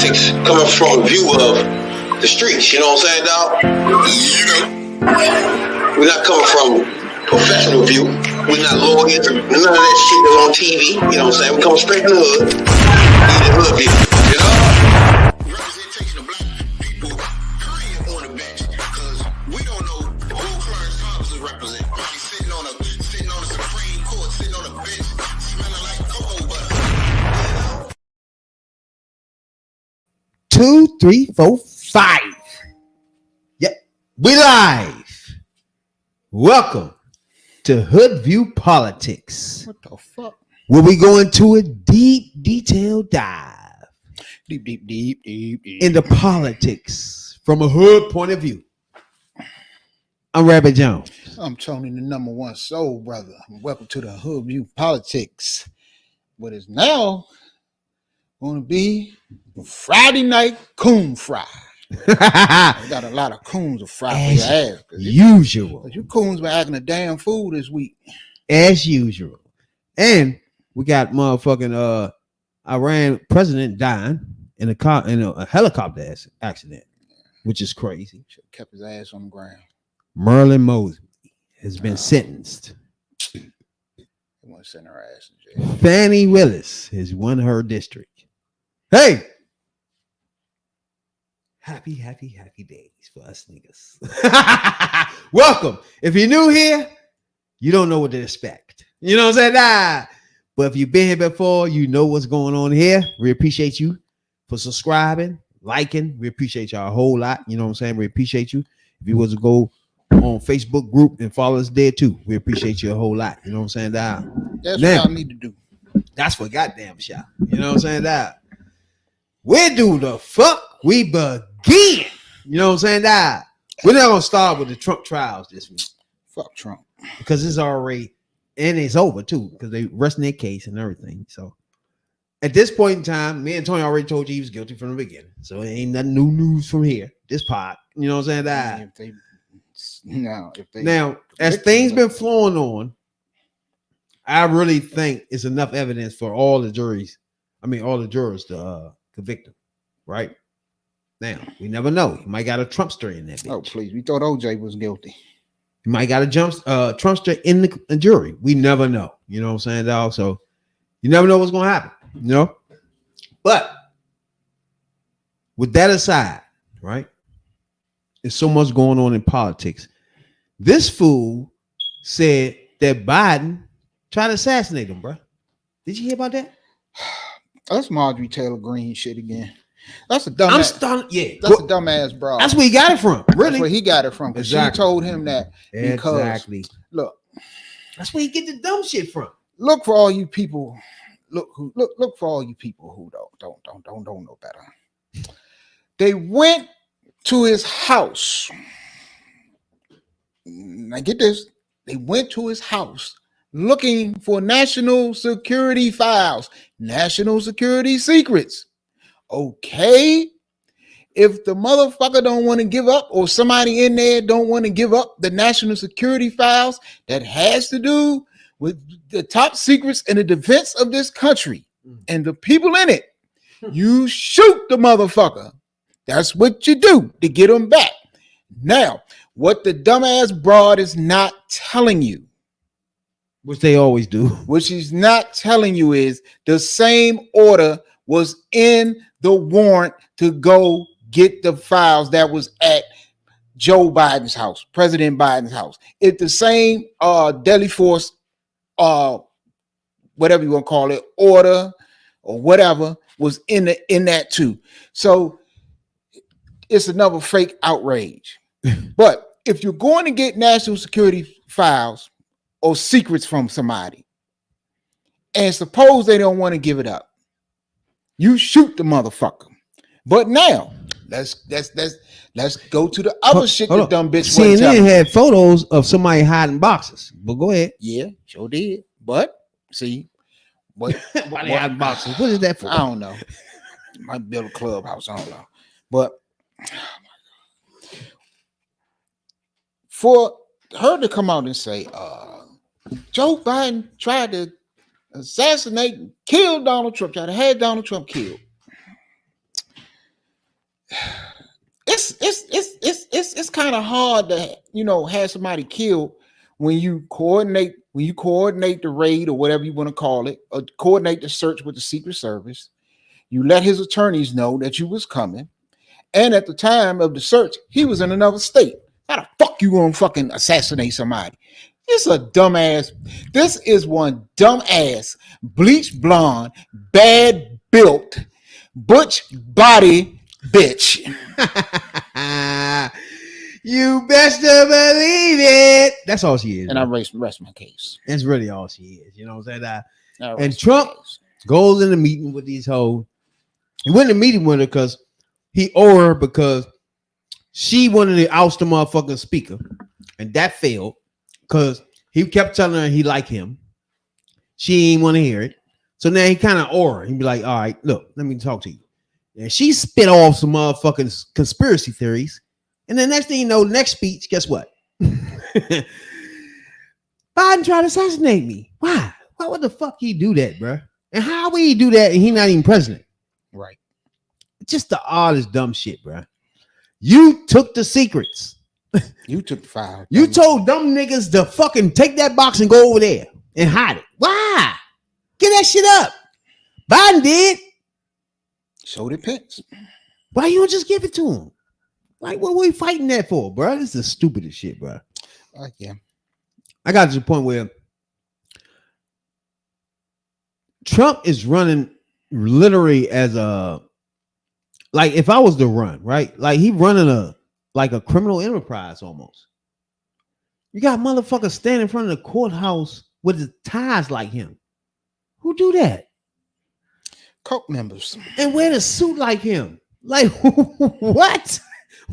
politics coming from a view of the streets. You know what I'm saying, dog? We're not coming from professional view. We're not lawyers. None of that shit that's on TV. You know what I'm saying? We come straight from the hood. We the hood view. You know? Representation of black people, period, on the bench. Because we don't know who Clarence Thomas is representing. He's sitting on the Supreme Court, sitting on a bench, smelling like cocoa butter. 2, 3, 4, 5. Yep, we live. Welcome to Hoodviewpolitics. What the fuck? Where we go into a deep, detailed dive. Deep. Into politics from a hood point of view. I'm Rabbit Jones. I'm Tony, the number one soul brother. Welcome to the Hoodviewpolitics. What is now going to be Friday night coon fry. We got a lot of coons to fry for your ass. Usual. You coons been acting a damn fool this week. As usual. And we got motherfucking Iran president dying in a helicopter accident, which is crazy. Should have kept his ass on the ground. Marilyn Mosby has been sentenced. They want to send her ass in jail. Fannie Willis has won her district. Hey! Happy days for us niggas. Welcome. If you're new here, you don't know what to expect. You know what I'm saying? But if you've been here before, you know what's going on here. We appreciate you for subscribing, liking. We appreciate y'all a whole lot. You know what I'm saying? We appreciate you. If you was to go on Facebook group and follow us there too, we appreciate you a whole lot. You know what I'm saying? That's now, what y'all need to do. That's for goddamn shot. You know what I'm saying? Where do the fuck we begin? You know what I'm saying? We're not gonna start with the Trump trials this week. Fuck Trump. Because it's already, and it's over too, because they resting their case and everything. So at this point in time, me and Tony already told you he was guilty from the beginning. So it ain't nothing new news from here. This part, you know what I'm saying? Now, as things been flowing on, I really think it's enough evidence for all the jurors to convict him, right? Now, we never know. He might got a Trumpster in that bitch. Oh, please. We thought OJ was guilty. He might got a Trumpster in the jury. We never know. You know what I'm saying, dog? So you never know what's going to happen, you know? But with that aside, right? There's so much going on in politics. This fool said that Biden tried to assassinate him, bro. Did you hear about that? That's Marjorie Taylor Greene shit again. That's a dumb. I'm stunned. Yeah, that's a dumbass bro. That's where he got it from. Really? That's where he got it from. Because she told him that. Because look, that's where he get the dumb shit from. Look for all you people. Look for all you people who don't know better. They went to his house. Now get this. They went to his house looking for national security files, national security secrets. Okay, if the motherfucker don't want to give up, or somebody in there don't want to give up the national security files that has to do with the top secrets in the defense of this country and the people in it, you shoot the motherfucker. That's what you do to get them back. Now, what the dumbass broad is not telling you, which they always do, which he's not telling you, is the same order was in the warrant to go get the files that was at Joe Biden's house, President Biden's house. It's the same deadly force, whatever you want to call it, order or whatever was in that too. So it's another fake outrage. But if you're going to get national security files or secrets from somebody, and suppose they don't want to give it up, you shoot the motherfucker. But now let's go to the other shit the dumb bitch. CNN had photos of somebody hiding boxes. But go ahead. Yeah, sure did. But see, why they hiding boxes? What is that for? I don't know. Might build a clubhouse. I don't know. But for her to come out and say, Joe Biden tried to assassinate and kill Donald Trump, tried to have Donald Trump killed. it's kind of hard to have somebody killed when you coordinate the raid or whatever you want to call it, or coordinate the search with the Secret Service. You let his attorneys know that you was coming, and at the time of the search, he was in another state. How the fuck you gonna fucking assassinate somebody? This is a dumbass. This is one dumbass, bleach blonde, bad built, butch body bitch. You best to believe it. That's all she is. And I rest my case. That's really all she is. You know what I'm saying? And And Trump goes in the meeting with these hoes. He went in the meeting with her because he owed her because she wanted to oust the motherfucking speaker. And that failed because he kept telling her he liked him. She didn't want to hear it. So now he kind of owed her. He'd be like, all right, look, let me talk to you. And she spit off some motherfucking conspiracy theories. And the next thing you know, next speech, guess what? Biden tried to assassinate me. Why? Why would the fuck he do that, bro? And how would he do that and he not even president? Right. Just the oddest dumb shit, bro. You took the secrets. You took the file. You told dumb niggas to fucking take that box and go over there and hide it. Why? Get that shit up. Biden did. So did Pence. Why you don't just give it to him? Like, what were we fighting that for, bro? This is the stupidest shit, bro. Yeah. I got to the point where Trump is running literally as a, like, if I was to run, right? Like, he running a criminal enterprise almost. You got motherfuckers standing in front of the courthouse with the ties like him. Who do that? Cult members. And wear the suit like him. Like, what?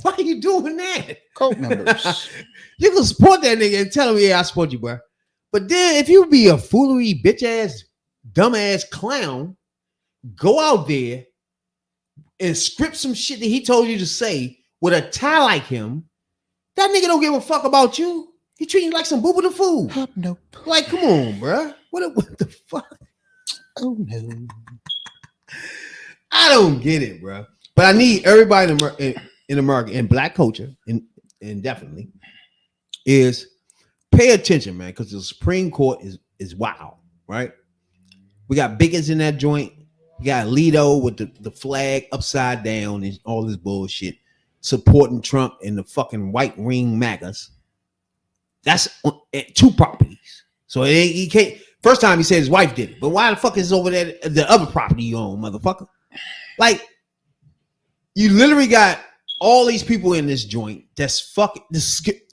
Why are you doing that? Cult members. You can support that nigga and tell him, yeah, I support you, bro. But then if you be a foolery, bitch ass, dumb ass clown, go out there and script some shit that he told you to say with a tie like him, that nigga don't give a fuck about you. He treating you like some boo-boo the fool. Nope. Like, come on, bro. What the fuck? Oh no. I don't get it, bro. But I need everybody in America, in black culture, and definitely, is pay attention, man, because the Supreme Court is wild, right? We got bigots in that joint. We got Alito with the flag upside down and all this bullshit, supporting Trump and the fucking white ring magas. That's at two properties. So he can't. First time he said his wife did it, but why the fuck is it over there the other property you own, motherfucker? Like, you literally got all these people in this joint that's fucking.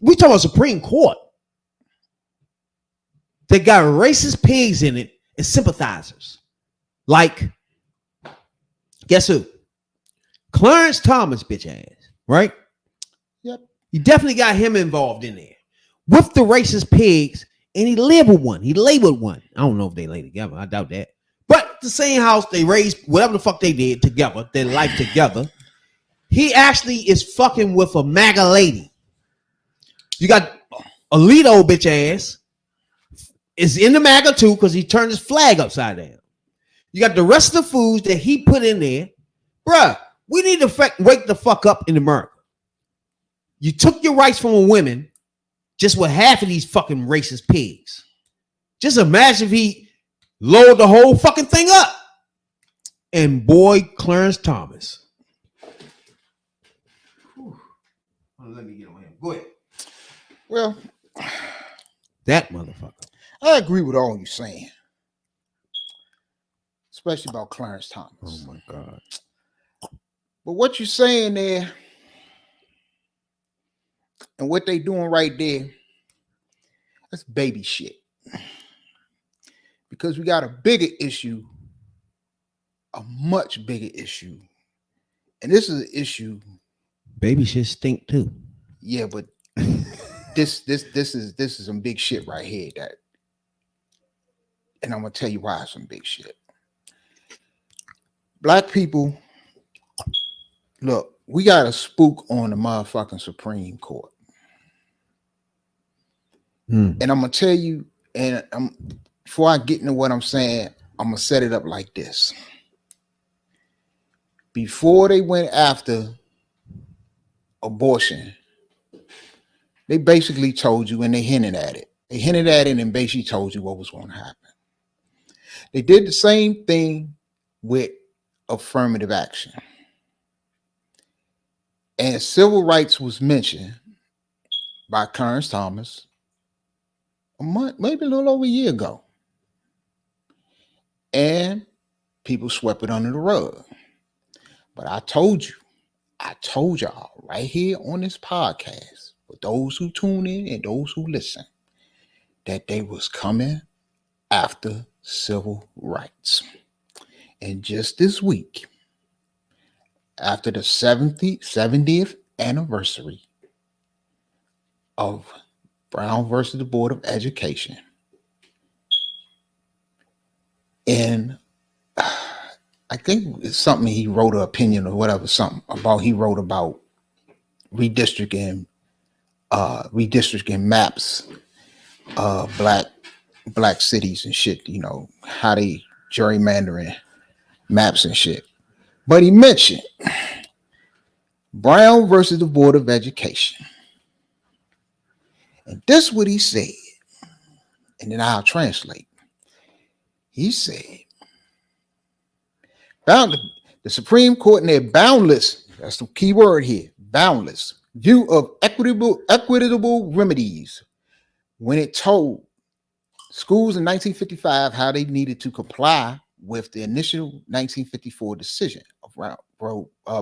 We talking about Supreme Court. They got racist pigs in it and sympathizers. Like, guess who? Clarence Thomas, bitch ass, right? Yep. You definitely got him involved in there with the racist pigs, and he lived with one. He lay with one. I don't know if they lay together. I doubt that. But the same house, they raised whatever the fuck they did together, their life together. He actually is fucking with a MAGA lady. You got Alito, bitch ass, is in the MAGA too because he turned his flag upside down. You got the rest of the foods that he put in there. Bruh, we need to wake the fuck up in America. You took your rights from women just with half of these fucking racist pigs. Just imagine if he lowered the whole fucking thing up. And boy, Clarence Thomas. Let me get on him. Go ahead. Well, that motherfucker. I agree with all you're saying, especially about Clarence Thomas. Oh my God. But what you're saying there and what they doing right there, that's baby shit. Because we got a bigger issue, a much bigger issue. And this is an issue. Baby shit stink too. Yeah, but this is some big shit right here. And I'm gonna tell you why it's some big shit. Black people, look, we got a spook on the motherfucking Supreme Court. And I'm gonna tell you, and before I get into what I'm saying, I'm gonna set it up like this. Before they went after abortion, they basically told you, and they hinted at it. They hinted at it and basically told you what was going to happen. They did the same thing with affirmative action. And civil rights was mentioned by Clarence Thomas a month, maybe a little over a year ago. And people swept it under the rug. But I told y'all right here on this podcast, for those who tune in and those who listen, that they was coming after civil rights. And just this week, after the 70th anniversary of Brown versus the Board of Education, and I think it's something he wrote an opinion or whatever, he wrote about redistricting maps, black cities and shit, how they gerrymandering maps and shit. But he mentioned Brown versus the Board of Education. And this is what he said. And then I'll translate. He said, the Supreme Court in their boundless, that's the key word here, boundless view of equitable remedies when it told schools in 1955 how they needed to comply with the initial 1954 decision of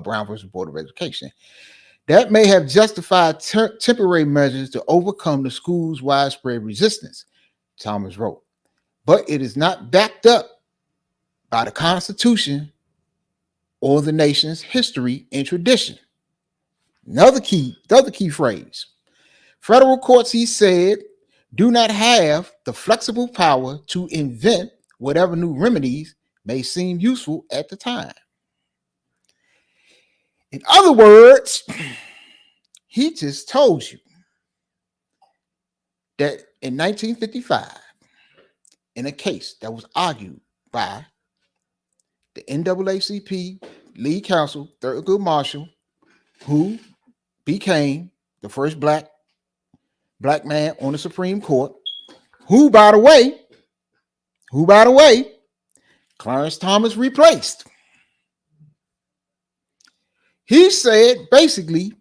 Brown versus Board of Education. That may have justified temporary measures to overcome the school's widespread resistance, Thomas wrote. But it is not backed up by the Constitution or the nation's history and tradition. Another key phrase. Federal courts, he said, do not have the flexible power to invent whatever new remedies may seem useful at the time. In other words, he just told you that in 1955, in a case that was argued by the NAACP lead counsel, Thurgood Marshall, who became the first black man on the Supreme Court, who, by the way, Clarence Thomas replaced. He said basically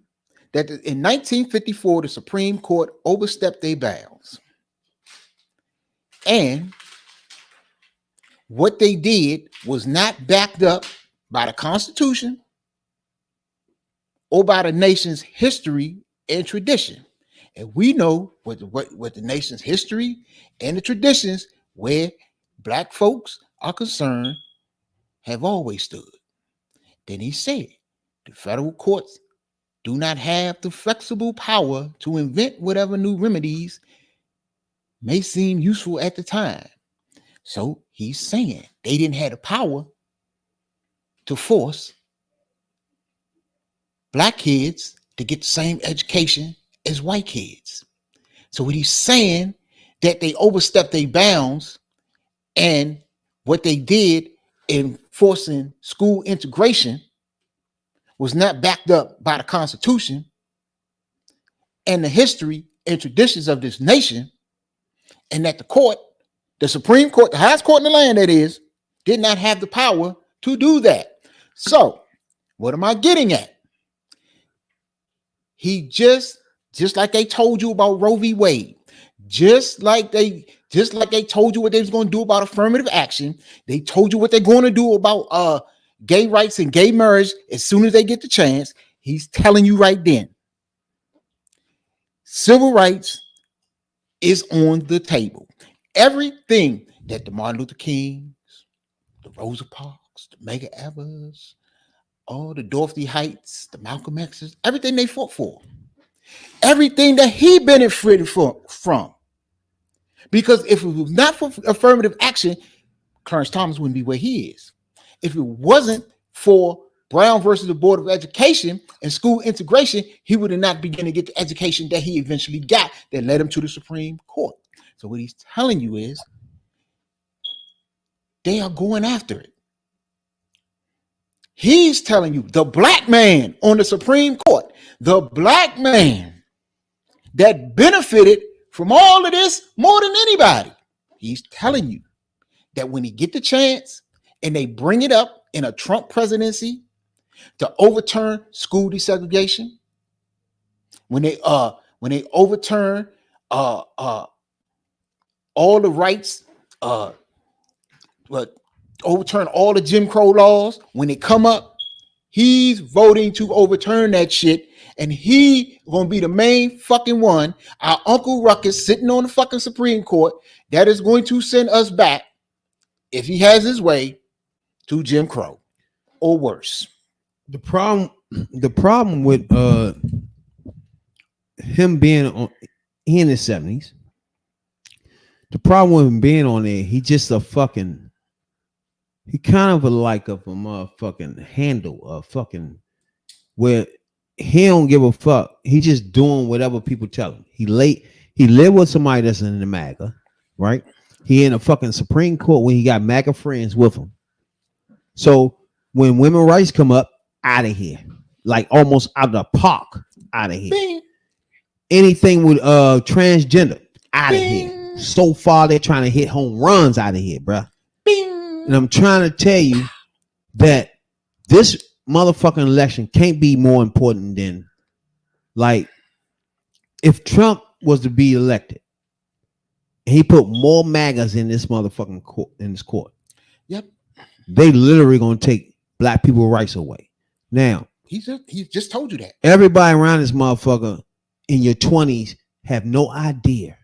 that in 1954, the Supreme Court overstepped their bounds. And what they did was not backed up by the Constitution or by the nation's history and tradition. And we know what the nation's history and the traditions where black folks are concerned have always stood. Then he said, the federal courts do not have the flexible power to invent whatever new remedies may seem useful at the time. So he's saying they didn't have the power to force black kids to get the same education as white kids. So what he's saying, that they overstepped their bounds, and what they did in forcing school integration was not backed up by the Constitution and the history and traditions of this nation, and that the Supreme Court, the highest court in the land, that is, did not have the power to do that. So what am I getting at? He just like they told you about Roe v. Wade, just like they told you what they was going to do about affirmative action, they told you what they're going to do about gay rights and gay marriage as soon as they get the chance. He's telling you right then, civil rights is on the table. Everything that the Martin Luther Kings, the Rosa Parks, the Medgar Evers, all the Dorothy Heights, the Malcolm X's, everything they fought for, everything that he benefited from. Because if it was not for affirmative action, Clarence Thomas wouldn't be where he is. If it wasn't for Brown versus the Board of Education and school integration, he would have not begun to get the education that he eventually got that led him to the Supreme Court. So what he's telling you is they are going after it. He's telling you, the black man on the Supreme Court, the black man that benefited from all of this more than anybody. He's telling you that when he get the chance and they bring it up in a Trump presidency to overturn school desegregation, when they overturn all the rights, overturn all the Jim Crow laws, when they come up, he's voting to overturn that shit, and he gonna be the main fucking one. Our Uncle Ruckus sitting on the fucking Supreme Court that is going to send us back, if he has his way, to Jim Crow or worse. The problem with him being on in his 70s, the problem with him being on there, he just a fucking, he kind of like a motherfucking handle, a fucking, where he don't give a fuck. He just doing whatever people tell him. He live with somebody that's in the MAGA, right? He in a fucking Supreme Court when he got MAGA friends with him. So when women rights come up, out of here, like almost out of the park, out of here. Bing. Anything with transgender, out of here. So far, they're trying to hit home runs out of here, bruh. Bing. And I'm trying to tell you that this motherfucking election can't be more important than, like, if Trump was to be elected, he put more MAGAs in this motherfucking court, in this court. Yep. They literally gonna take black people's rights away. Now, he just told you that. Everybody around this motherfucker in your 20s have no idea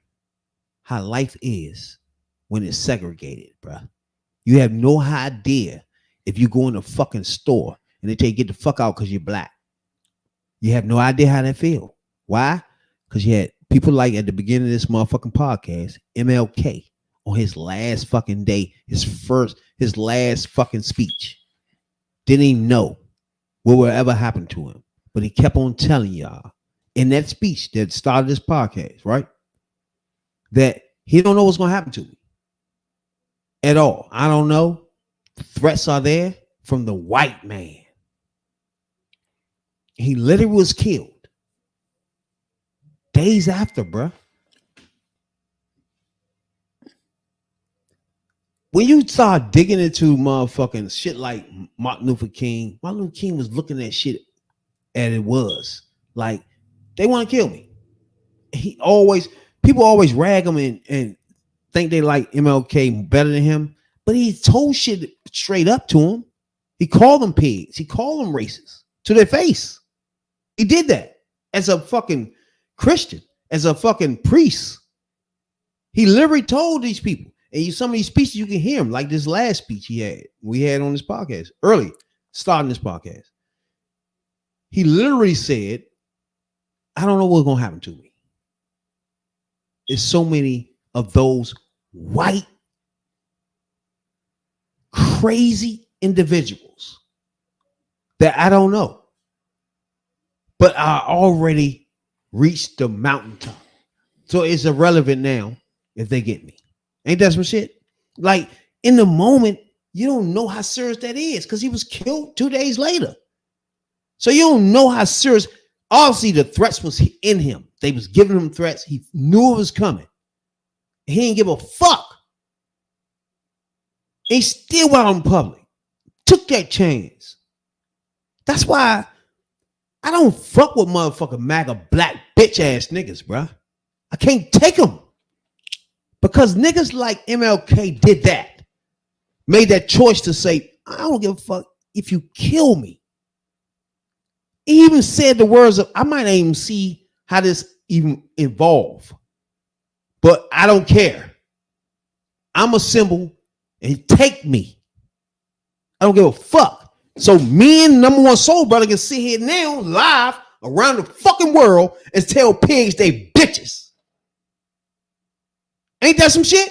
how life is when it's segregated, bro. You have no idea if you go in a fucking store and they tell you get the fuck out because you're black. You have no idea how that feel. Why? Because you had people like at the beginning of this motherfucking podcast, MLK, on his last fucking day, his last fucking speech. Didn't even know what would ever happen to him. But he kept on telling y'all in that speech that started this podcast, right? That he don't know what's going to happen to me at all. I don't know. Threats are there from the white man. He literally was killed days after, bruh. When you start digging into motherfucking shit like Martin Luther King was looking at shit as it was. Like, they want to kill me. People always rag him and think they like MLK better than him, but he told shit straight up to him. He called them pigs. He called them racist to their face. He did that as a fucking Christian, as a fucking priest. He literally told these people. And some of these speeches, you can hear him, like this last speech we had on this podcast, early, starting this podcast. He literally said, I don't know what's going to happen to me. There's so many of those white, crazy individuals that I don't know, but I already reached the mountaintop. So it's irrelevant now if they get me. Ain't that some shit? Like, in the moment, you don't know how serious that is because he was killed 2 days later. So you don't know how serious. Obviously, the threats was in him. They was giving him threats. He knew it was coming. He didn't give a fuck. He still went out in public. Took that chance. That's why I don't fuck with motherfucking MAGA black bitch ass niggas, bro. I can't take them. Because niggas like MLK did that. Made that choice to say, I don't give a fuck if you kill me. He even said the words of, I might not even see how this even evolve. But I don't care. I'm a symbol and take me. I don't give a fuck. So me and number one soul brother can sit here now live around the fucking world and tell pigs they bitches. Ain't that some shit?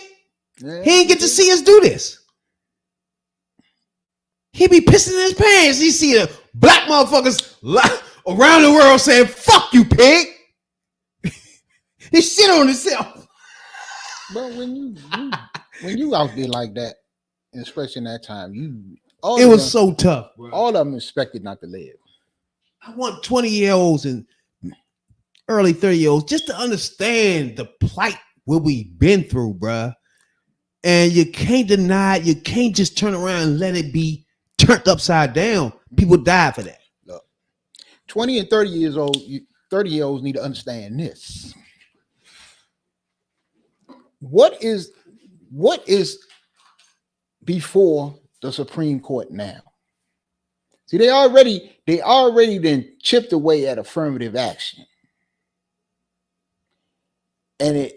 Yeah. He ain't get to see us do this. He be pissing in his pants. He see the black motherfuckers around the world saying, fuck you, pig. He shit on himself. But when you out there like that, especially in that time, it was so tough, bro. All of them expected not to live. I want 20-year-olds and early 30-year-olds just to understand the plight what we've been through, bruh. And you can't deny it. You can't just turn around and let it be turned upside down. People die for that. Look, 20 and 30 years old, 30-year-olds need to understand this. What is before the Supreme Court now? See, they already then chipped away at affirmative action. And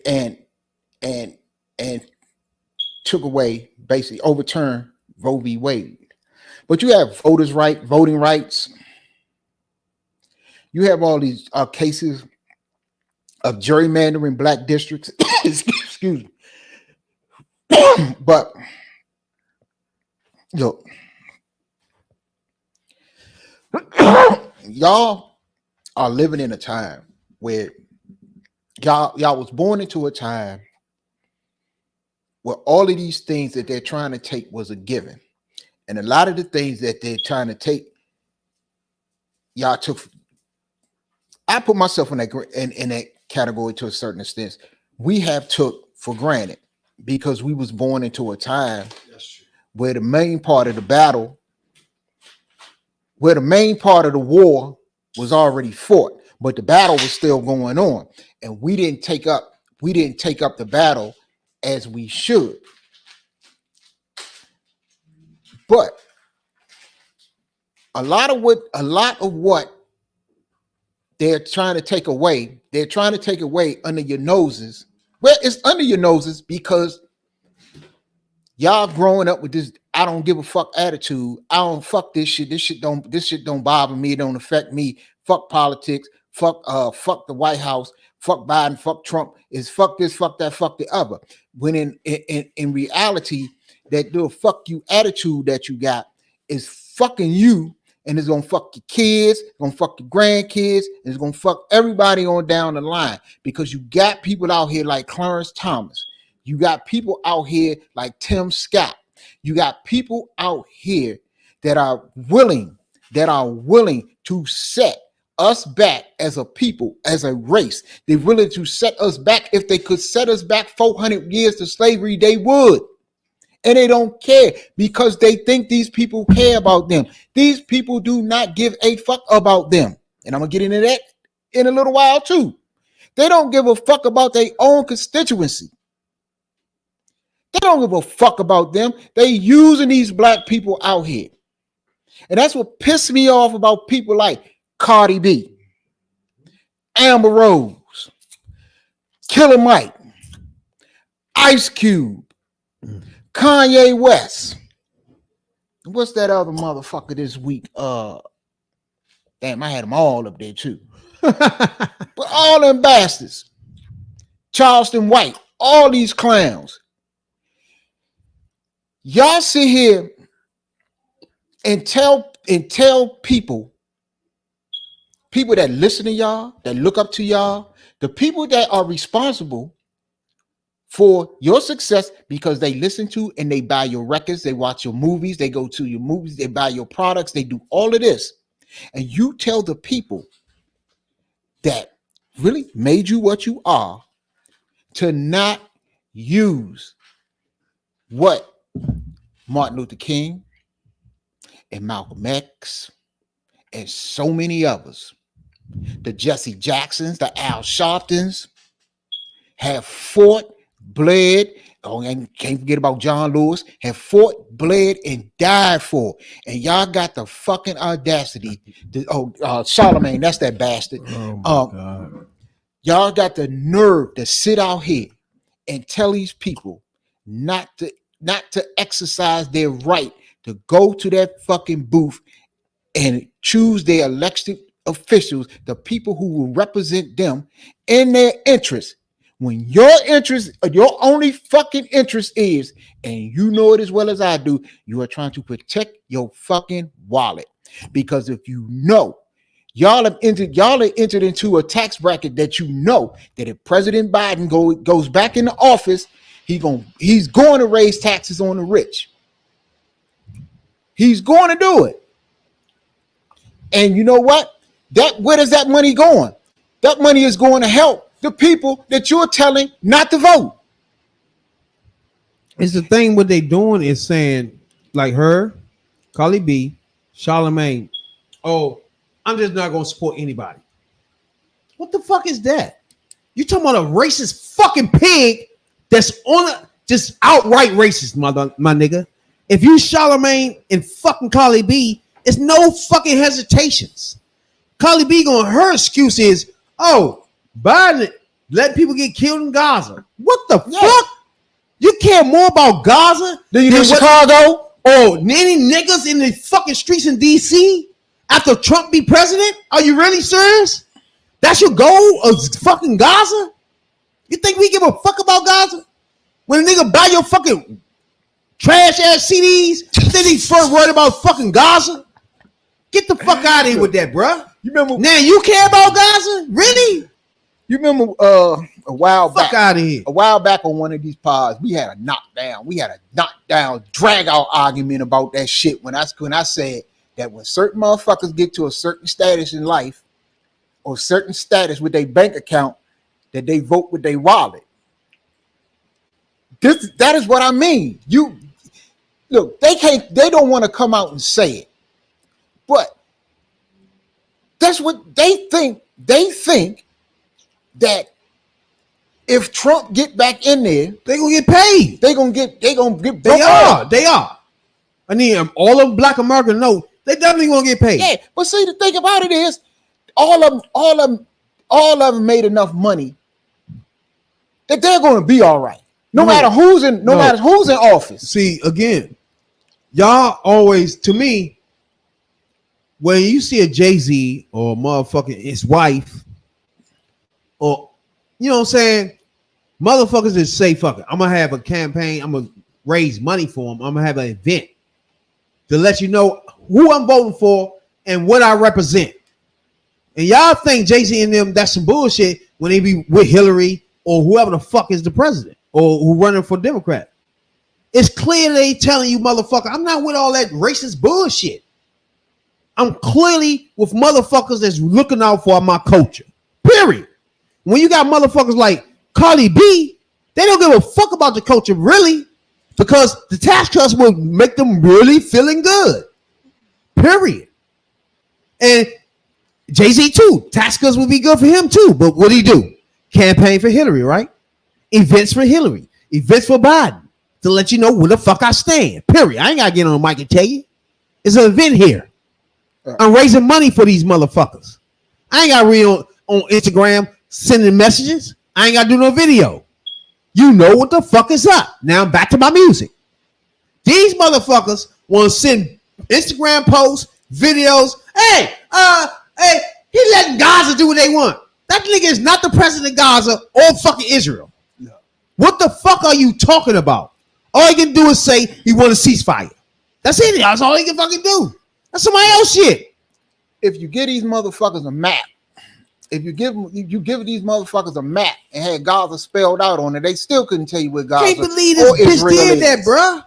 took away, basically overturned Roe v. Wade. But you have voting rights. You have all these cases of gerrymandering black districts. Excuse me. But look, y'all are living in a time where y'all was born into a time where all of these things that they're trying to take was a given. And a lot of the things that they're trying to take, y'all took. I put myself in that category to a certain extent. We have took for granted because we was born into a time where the main part of the battle, where the main part of the war was already fought, but the battle was still going on. And we didn't take up the battle as we should. But a lot of what they're trying to take away under your noses. Well, it's under your noses because y'all growing up with this I don't give a fuck attitude. I don't fuck this shit. This shit don't bother me. It don't affect me. Fuck politics. Fuck the White House. Fuck Biden, fuck Trump, is fuck this, fuck that, fuck the other. When in reality, that little fuck you attitude that you got is fucking you, and it's gonna fuck your kids, gonna fuck your grandkids, and it's gonna fuck everybody on down the line, because you got people out here like Clarence Thomas. You got people out here like Tim Scott. You got people out here that are willing to set us back as a people, as a race. They're willing to set us back. If they could set us back 400 years to slavery, they would. And they don't care because they think these people care about them. These people do not give a fuck about them. And I'm going to get into that in a little while too. They don't give a fuck about their own constituency. They don't give a fuck about them. They using these black people out here. And that's what pissed me off about people like Cardi B, Amber Rose, Killer Mike, Ice Cube, Kanye West. What's that other motherfucker this week? Damn, I had them all up there too. But all them bastards, Charleston White, all these clowns. Y'all sit here and tell people that listen to y'all, that look up to y'all, the people that are responsible for your success because they listen to and they buy your records, they watch your movies, they go to your movies, they buy your products, they do all of this. And you tell the people that really made you what you are to not use what Martin Luther King and Malcolm X and so many others, the Jesse Jacksons, the Al Sharptons, have fought, bled, and can't forget about John Lewis, have fought, bled, and died for. And y'all got the fucking audacity. Charlemagne, that's that bastard. Oh my God. Y'all got the nerve to sit out here and tell these people not to exercise their right to go to that fucking booth and choose their elected officials, the people who will represent them in their interest. When your interest, your only fucking interest is, and you know it as well as I do, you are trying to protect your fucking wallet. Because if you know, y'all are entered into a tax bracket that you know that if President Biden goes back into office, he's going to raise taxes on the rich. He's going to do it. And you know what? Where is that money going? That money is going to help the people that you're telling not to vote. It's the thing. What they doing is saying, like her, Carly B, Charlemagne. Oh, I'm just not gonna support anybody. What the fuck is that? You talking about a racist fucking pig that's on a just outright racist, my nigga. If you Charlemagne and fucking Carly B, it's no fucking hesitations. Carly B going, her excuse is, oh, Biden letting people get killed in Gaza. What the fuck? You care more about Gaza than Chicago? Or any niggas in the fucking streets in DC after Trump be president? Are you really serious? That's your goal of fucking Gaza? You think we give a fuck about Gaza? When a nigga buy your fucking trash ass CDs, then he's first worried about fucking Gaza? Get the fuck out of here with that, bruh. You remember? Now you care about Gaza? Really? You remember a while back? Fuck out of here. A while back on one of these pods, we had a knockdown, drag out argument about that shit when I said that when certain motherfuckers get to a certain status in life or certain status with their bank account, that they vote with their wallet. That is what I mean. You look, they don't want to come out and say it, but that's what they think. They think that if Trump get back in there, they gonna get paid. They are. I mean, all of Black America know they definitely gonna get paid. Yeah, but see, the thing about it is, all of them made enough money that they're gonna be all right. No matter who's in office. See, again, y'all always, to me, when you see a Jay-Z or motherfucking his wife, or you know what I'm saying, motherfuckers just say, fuck it, I'm gonna have a campaign, I'm gonna raise money for them, I'm gonna have an event to let you know who I'm voting for and what I represent. And y'all think Jay-Z and them, that's some bullshit when they be with Hillary or whoever the fuck is the president or who running for Democrat. It's clear they telling you, motherfucker, I'm not with all that racist bullshit. I'm clearly with motherfuckers that's looking out for my culture. Period. When you got motherfuckers like Cardi B, they don't give a fuck about the culture, really, because the tax cuts will make them really feeling good. Period. And Jay-Z too. Tax cuts would be good for him too. But what do? Campaign for Hillary, right? Events for Hillary. Events for Biden. To let you know where the fuck I stand. Period. I ain't got to get on the mic and tell you. It's an event here. I'm raising money for these motherfuckers. I ain't got to read on Instagram sending messages. I ain't got to do no video. You know what the fuck is up. Now back to my music. These motherfuckers want to send Instagram posts, videos. Hey, he letting Gaza do what they want. That nigga is not the president of Gaza or fucking Israel. No. What the fuck are you talking about? All he can do is say he want a ceasefire. That's it. That's all he can fucking do. That's somebody else shit. If you give these motherfuckers a map, if you give these motherfuckers a map and had Gaza spelled out on it, they still couldn't tell you where Gaza. Can't believe this bitch did that, bruh.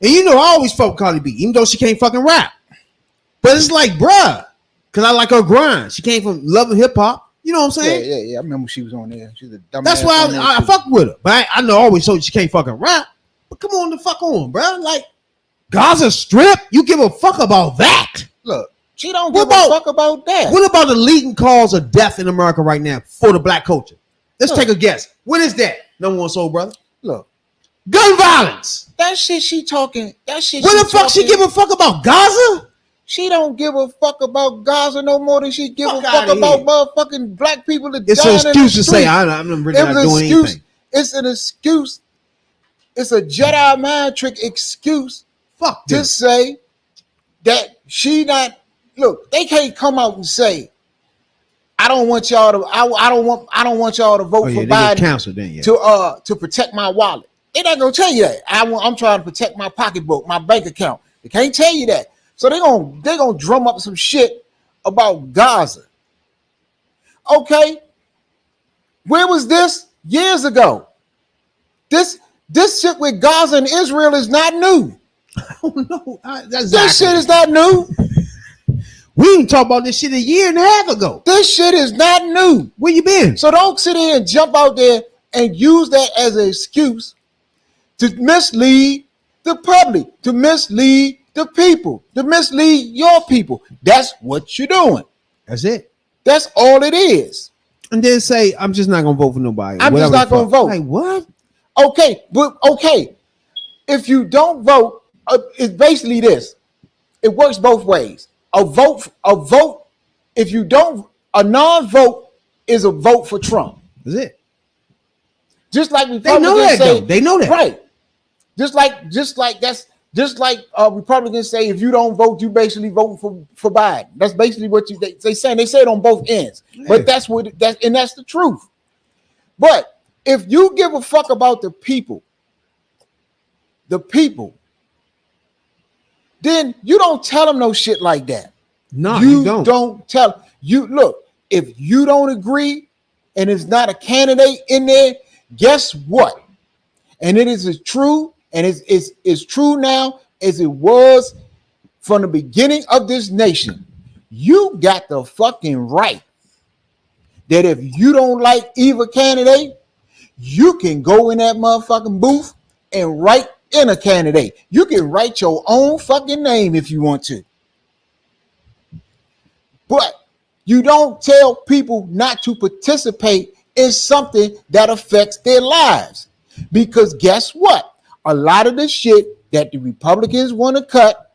And you know I always fuck Cardi B, even though she can't fucking rap. But it's like, bruh, because I like her grind. She came from Love and Hip Hop. You know what I'm saying? Yeah. I remember she was on there. She's a dumb. That's why I fuck with her. But I know I always told you she can't fucking rap. But come on the fuck on, bruh. Like, Gaza Strip, you give a fuck about that? Look, she don't give a fuck about that. What about the leading cause of death in America right now for the black culture? Let's take a guess. What is that? Number one soul brother. Look, gun violence. That shit she talking. That shit. What the fuck she give a fuck about Gaza? She don't give a fuck about Gaza no more than she give a fuck about motherfucking black people that it's an excuse to say I'm really not doing anything. It's an excuse. It's a Jedi mind trick excuse. Fuck to say that she not. Look, they can't come out and say, I don't want y'all to. I don't want y'all to vote for Biden counsel, then, to protect my wallet. They're not gonna tell you that. I'm trying to protect my pocketbook, my bank account. They can't tell you that. So they're gonna drum up some shit about Gaza. Okay, where was this years ago? This shit with Gaza and Israel is not new. Oh no, This shit is not new. We didn't talk about this shit a year and a half ago. This shit is not new. Where you been? So don't sit here and jump out there and use that as an excuse to mislead the public, to mislead the people, to mislead your people. That's what you're doing. That's it. That's all it is. And then say, I'm just not gonna vote for nobody. I'm just not gonna vote. Like what? Okay, but okay. If you don't vote, it's basically this. It works both ways. A vote. If you don't, a non-vote is a vote for Trump. That's it. Just like They know that though. They know that. Right. Just like Republicans say, if you don't vote, you basically voting for Biden. That's basically what they say. They say it on both ends. Yeah. But that's the truth. But if you give a fuck about the people, then you don't tell them no shit like that. No, you don't tell. You look, if you don't agree and it's not a candidate in there, guess what? And it is as true, and it's true now as it was from the beginning of this nation. You got the fucking right that if you don't like either candidate, you can go in that motherfucking booth and write in a candidate. You can write your own fucking name if you want to. But you don't tell people not to participate in something that affects their lives. Because guess what? A lot of the shit that the Republicans want to cut,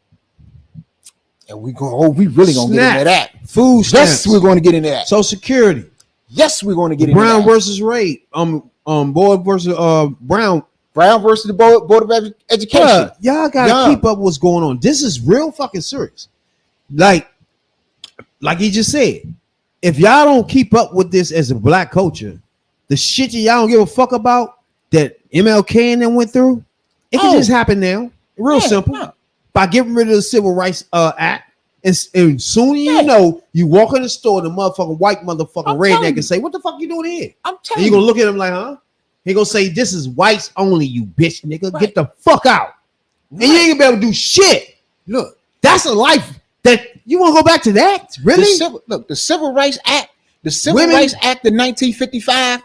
and we really gonna get into that. Food stamps. Yes, we're going to get into that. Social Security. Yes, we're going to get into Brown that. versus Ray. Board versus Brown. Brown versus the Board of Education. Bruh, y'all gotta keep up what's going on. This is real fucking serious. Like he just said, if y'all don't keep up with this as a black culture, the shit that y'all don't give a fuck about that MLK and them went through, it can just happen now. Real simple. No. By getting rid of the Civil Rights Act. And soon you know, you walk in the store, the motherfucking white motherfucking redneck and say, what the fuck you doing here? I'm telling you. You're gonna look at him like, huh? He gonna say, this is whites only, you bitch nigga. Right. Get the fuck out. Right. And you ain't gonna be able to do shit. Look, that's a life that you want to go back to that? Really? The Civil Rights Act, Rights Act of 1965,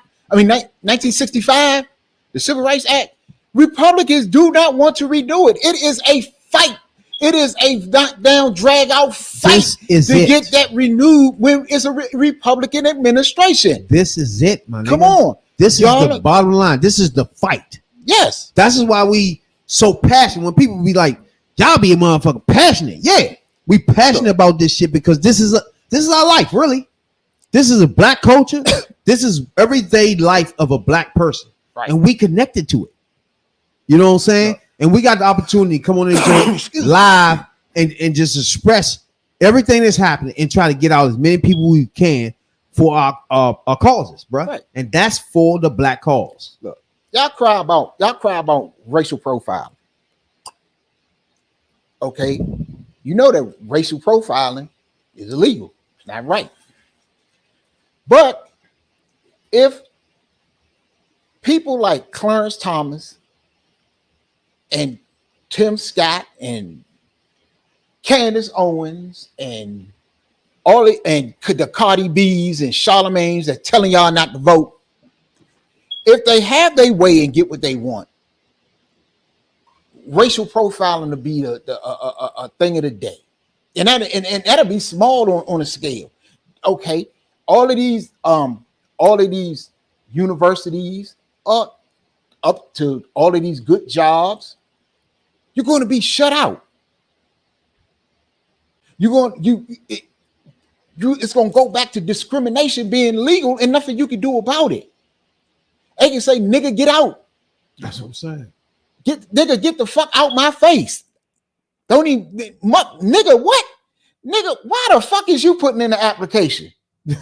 the Civil Rights Act, Republicans do not want to redo it. It is a fight. It is a knockdown, drag out fight to get that renewed when it's a Republican administration. This is it, my nigga. Come on. This is the bottom line. This is the fight. Yes. That's why we so passionate. When people be like, y'all be a motherfucker passionate. Yeah. We passionate about this shit because this is our life, really. This is a black culture. This is everyday life of a black person. Right. And we connected to it. You know what I'm saying? And we got the opportunity to come on into live and just express everything that's happening and try to get out as many people we can for our causes, bro. Right. And that's for the black cause. Look, y'all cry about racial profiling. Okay, you know that racial profiling is illegal. It's not right. But if people like Clarence Thomas and Tim Scott and Candace Owens and the Cardi B's and Charlemagne's that telling y'all not to vote, if they have their way and get what they want, racial profiling to be a thing of the day, and that'll be small on a scale. Okay, all of these universities up to all of these good jobs, you're going to be shut out. It's going to go back to discrimination being legal and nothing you can do about it. They can say, nigga, get out. That's what I'm saying. Get the fuck out my face. Don't even, nigga, what? Nigga, why the fuck is you putting in the application? Get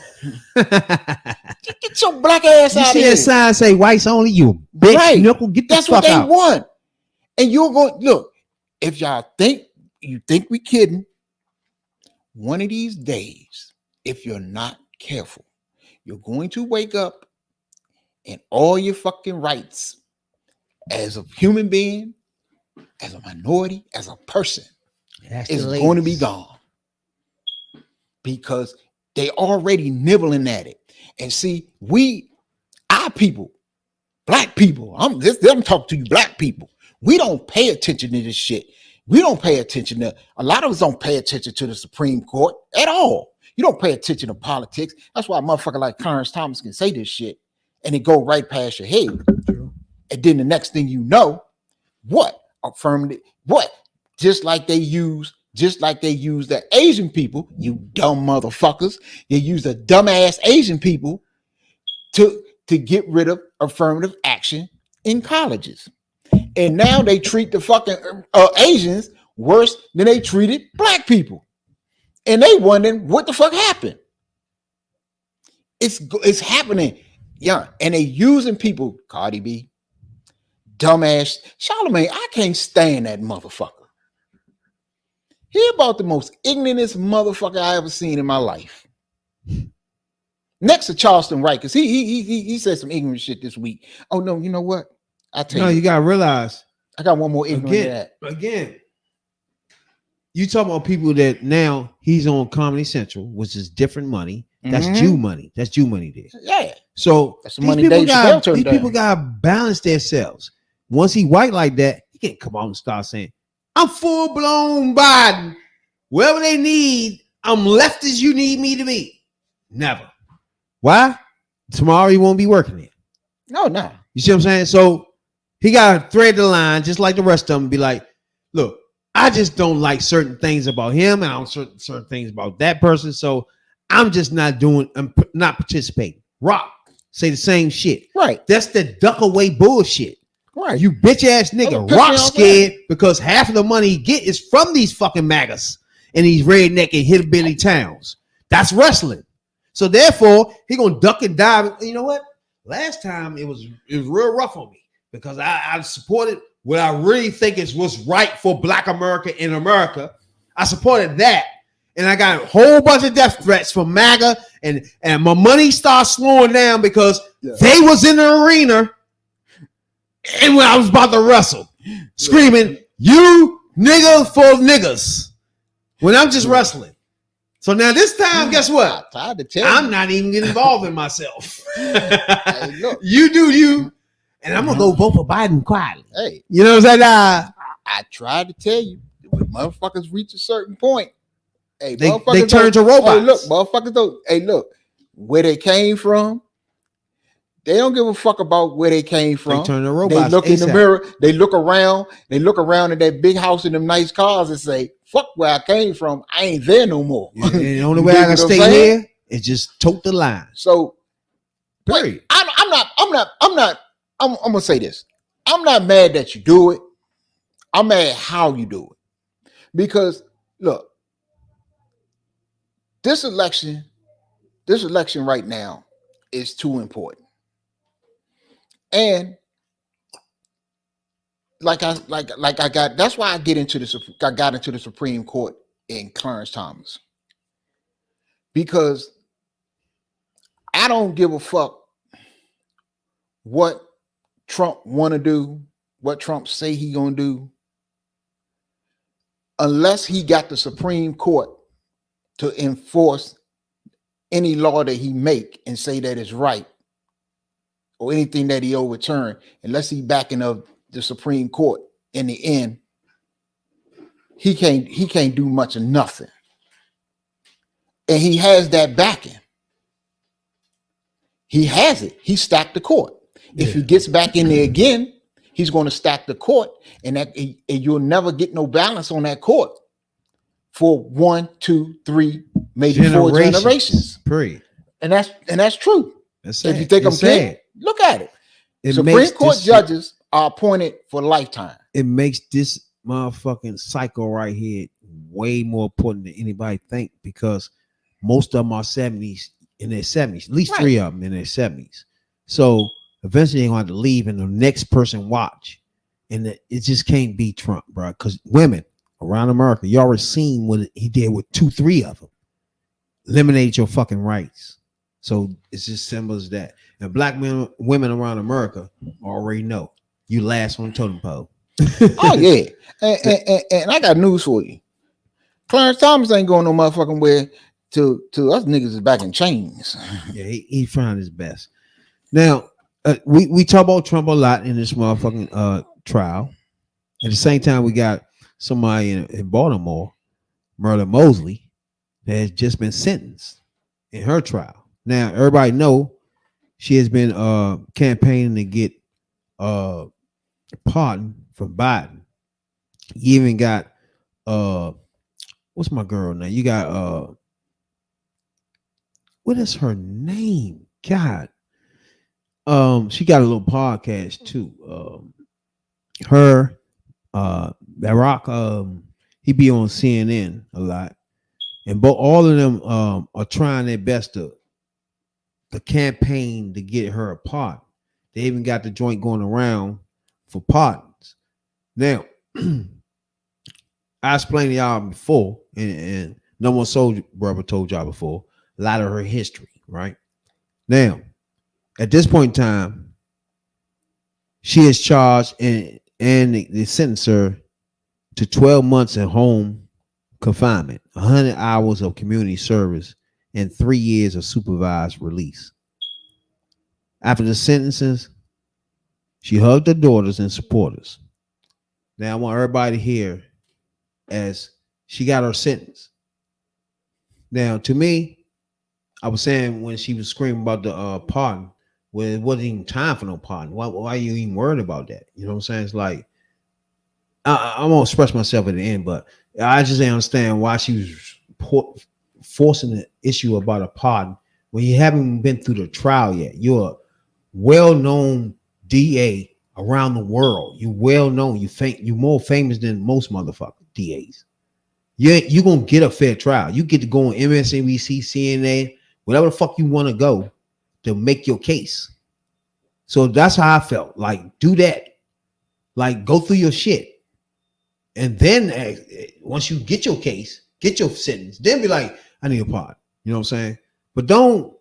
your black ass out of here. You see that sign say whites only, you bitch. Right. Knuckle, get the That's fuck what out. they want. And you're going, look, if y'all think we kidding, one of these days, if you're not careful, you're going to wake up and all your fucking rights as a human being, as a minority, as a person, is going to be gone. because they already nibbling at it. And see, our people, black people, I'm talking to you black people. We don't pay attention to this shit. We don't pay attention to, a lot of us don't pay attention to the Supreme Court at all. You don't pay attention to politics. That's why a motherfucker like Clarence Thomas can say this shit and it go right past your head. True. And then the next thing you know, what? Affirmative, what? Just like they use the Asian people, you dumb motherfuckers. They use the dumbass Asian people to get rid of affirmative action in colleges. And now they treat the fucking Asians worse than they treated black people. And they wondering what the fuck happened. It's happening. Yeah. And they using people, Cardi B, dumbass, Charlamagne, I can't stand that motherfucker. He about the most ignorantest motherfucker I ever seen in my life. Next to Charleston Wright, because he said some ignorant shit this week. Oh no, you know what? I tell you. No, you gotta realize. I got one more ignorant again. You talking about people that now he's on Comedy Central, which is different money. That's Jew money. That's Jew money there. Yeah. So that's the money these people gotta balance themselves. Once he white like that, he can't come out and start saying, I'm full blown Biden. Wherever they need, I'm left as you need me to be. Never. Why? Tomorrow he won't be working there. No. You see what I'm saying? So he got to thread the line just like the rest of them. Be like, look, I just don't like certain things about him, and I don't certain things about that person. So I'm just not participating. Rock, say the same shit. Right. That's the duck away bullshit. Right. You bitch ass nigga. Rock scared because half of the money he get is from these fucking magas and these redneck and hillbilly towns. That's wrestling. So therefore, he gonna duck and dive. You know what? Last time it was real rough on me because I supported what I really think is what's right for Black America in America. I supported that, and I got a whole bunch of death threats from MAGA, and my money starts slowing down because they was in the arena, and when I was about to wrestle, screaming, "You nigga for niggas," when I'm just wrestling. So now this time, guess what? I'm not even getting involved in myself. Hey, look. You do you, and I'm gonna go vote for Biden quietly. Hey, you know what I'm saying? I tried to tell you when motherfuckers reach a certain point, hey, they turn to robots. Hey, look, motherfuckers don't. Hey, look, where they came from. They don't give a fuck about where they came from. They turn to robots. They look in the mirror. They look around. They look around at that big house and them nice cars and say, "Fuck where I came from. I ain't there no more." Yeah, the only way I can stay here is just tote the line. So, period. I'm gonna say this. I'm not mad that you do it. I'm mad how you do it. Because look, this election right now is too important. And that's why I got into the Supreme Court in Clarence Thomas. Because I don't give a fuck what Trump want to do, what Trump say he gonna do, unless he got the Supreme Court to enforce any law that he make and say that is right, or anything that he overturned, unless he backing of the Supreme Court in the end, he can't do much of nothing. And he has that backing. He has it. He stacked the court. Yeah. If he gets back in there again, he's going to stack the court, and you'll never get no balance on that court for 1, 2, 3, maybe 4 generations. Period. And that's true. That's if you think I'm kidding, look at it. Supreme Court judges are appointed for lifetime. It makes this motherfucking cycle right here way more important than anybody think, because most of them are in their 70s, at least 3 of them in their 70s. So eventually they're going to have to leave and the next person watch. And it just can't be Trump, bro. Because women around America, you already seen what he did with 2, 3 of them. Eliminate your fucking rights. So it's just simple as that. And black women around America already know you last on the totem pole. Oh yeah, and I got news for you. Clarence Thomas ain't going no motherfucking where. to us niggas is back in chains. Yeah, he trying his best. Now, we talk about Trump a lot in this motherfucking trial. At the same time, we got somebody in Baltimore, Marilyn Mosley, that has just been sentenced in her trial. Now, everybody know she has been campaigning to get pardon from Biden. You even got what's my girl now? You got what is her name? God. She got a little podcast too. Her Barack, he be on CNN a lot, and all of them are trying their best to campaign to get her a pardon. They even got the joint going around for pardons. Now, I explained to y'all before, and no one soldier brother told y'all before, a lot of her history, right? Now, at this point in time, she is charged and they sentenced her to 12 months at home confinement, 100 hours of community service, and 3 years of supervised release. After the sentences, she hugged her daughters and supporters. Now I want everybody to hear as she got her sentence. Now, to me, I was saying when she was screaming about the pardon, well, it wasn't even time for no pardon. Why are you even worried about that? You know what I'm saying? It's like I won't express myself at the end, but I just didn't understand why she was forcing the issue about a pardon when you haven't been through the trial yet. You're a well-known DA around the world. You're well-known. You're more famous than most motherfucking DAs. You're going to get a fair trial. You get to go on MSNBC, CNN, whatever the fuck you want to go to make your case. So that's how I felt. Like, do that. Like, go through your shit. And then once you get your case, get your sentence, then be like, I need a pardon. You know what I'm saying? But don't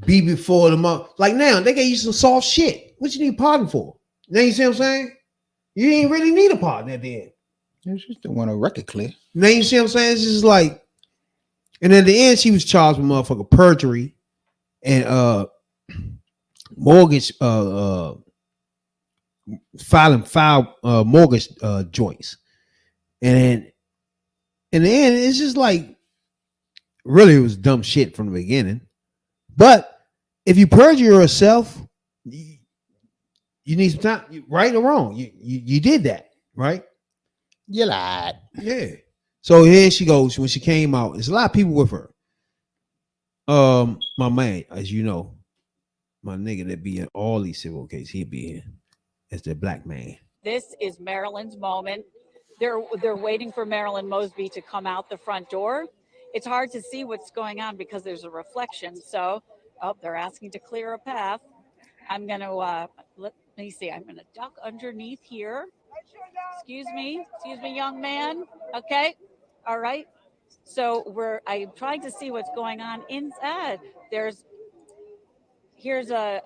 be before the month. Like now, they gave you some soft shit. What you need a pardon for? Now you see what I'm saying? You ain't really need a pardon at the end. You just don't want a record clear. Now you see what I'm saying? It's just like, and at the end, she was charged with motherfucking perjury and mortgage filing mortgage joints. And in the end, it's just like really it was dumb shit from the beginning. But if you perjure yourself, you need some time, right or wrong. You did that, right? You lied. Yeah. So here she goes. When she came out, there's a lot of people with her. My man, as you know, my nigga that be in all these civil cases, he'd be here as the black man. This is Marilyn's moment. They're waiting for Marilyn Mosby to come out the front door. It's hard to see what's going on because there's a reflection. So, they're asking to clear a path. I'm going to, let me see. I'm going to duck underneath here. Excuse me, young man. Okay. All right. So I'm trying to see what's going on inside. Here's a,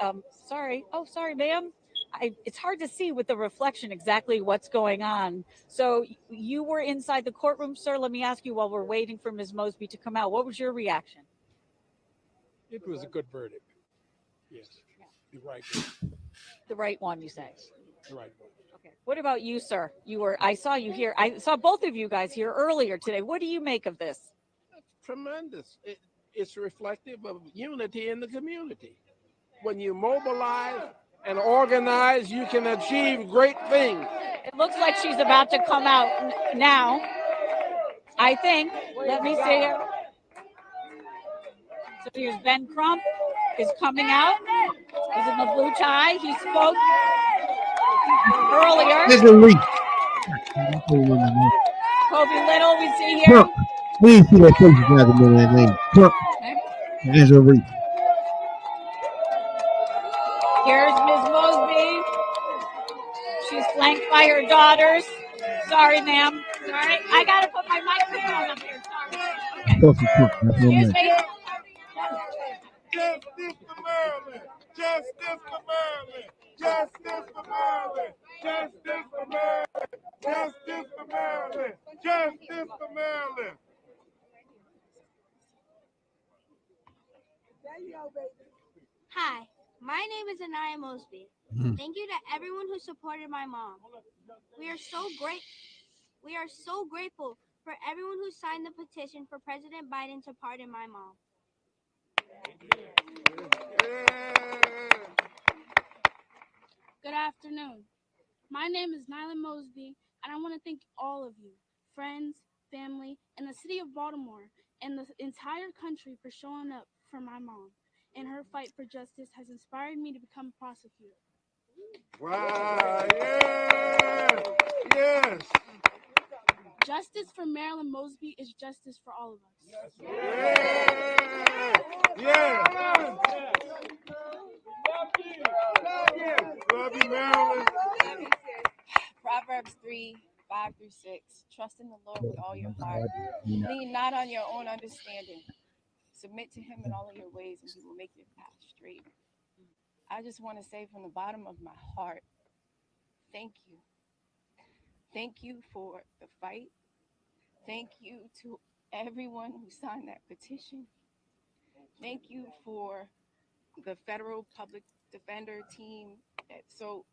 sorry. Oh, sorry, ma'am. It's hard to see with the reflection exactly what's going on. So you were inside the courtroom, sir. Let me ask you while we're waiting for Ms. Mosby to come out. What was your reaction? It was a good verdict. Yes, the right one. The right one, you say? The right one. Okay. What about you, sir? I saw you here. I saw both of you guys here earlier today. What do you make of this? Tremendous. It's reflective of unity in the community. When you mobilize and organize, you can achieve great things. It looks like she's about to come out now. I think. Let me see here. So here's Ben Crump is coming out. He's in the blue tie. He spoke earlier. Kobe Little, we see here. Trump. We didn't see that face not a minute that name. Trump. Angela Reese. Here's Ms. Mosby. She's flanked by her daughters. Sorry, ma'am. Sorry. I gotta put my microphone up here. Sorry. Okay. Excuse me. Justice for Maryland! Justice for Maryland! Justice for Maryland! Justice for Maryland! Justice for Maryland! Justice for Maryland! Hi, my name is Anaya Mosby. Mhm. Thank you to everyone who supported my mom. We are so grateful for everyone who signed the petition for President Biden to pardon my mom. Good afternoon. My name is Nyla Mosby, and I want to thank all of you, friends, family, and the city of Baltimore, and the entire country for showing up for my mom. And her fight for justice has inspired me to become a prosecutor. Wow, yes, yes, Justice for Marilyn Mosby is justice for all of us. yes. Love you, Marilyn. Proverbs 3:5-6. Trust in the Lord with all your heart. Lean not on your own understanding. Submit to him in all of your ways, and he will make your path straight. I just want to say from the bottom of my heart, thank you. Thank you for the fight. Thank you to everyone who signed that petition. Thank you for the federal public defender team that so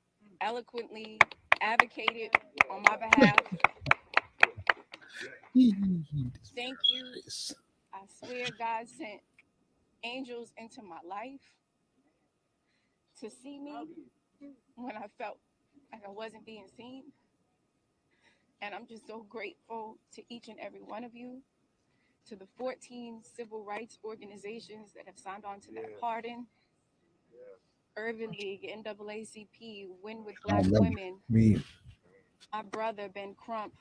eloquently advocated on my behalf. Thank you. I swear God sent angels into my life to see me when I felt like I wasn't being seen. And I'm just so grateful to each and every one of you, to the 14 civil rights organizations that have signed on to that pardon. Urban League, NAACP, Win with Black Women, Me. my brother Ben Crump.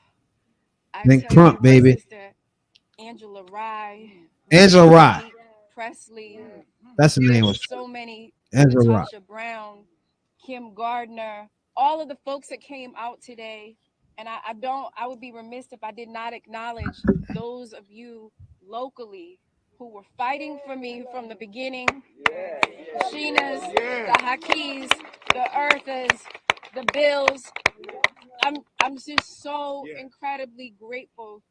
I Ben tell Crump, you, my baby. sister Angela Rye, Angela Rye. Monique Presley. That's the name of There's so many. Angela Rye. Natasha Brown, Kim Gardner, all of the folks that came out today. And I would be remiss if I did not acknowledge those of you locally who were fighting for me from the beginning. The Sheenas, the Hakis, the Earthas, the Bills. I'm just so incredibly grateful.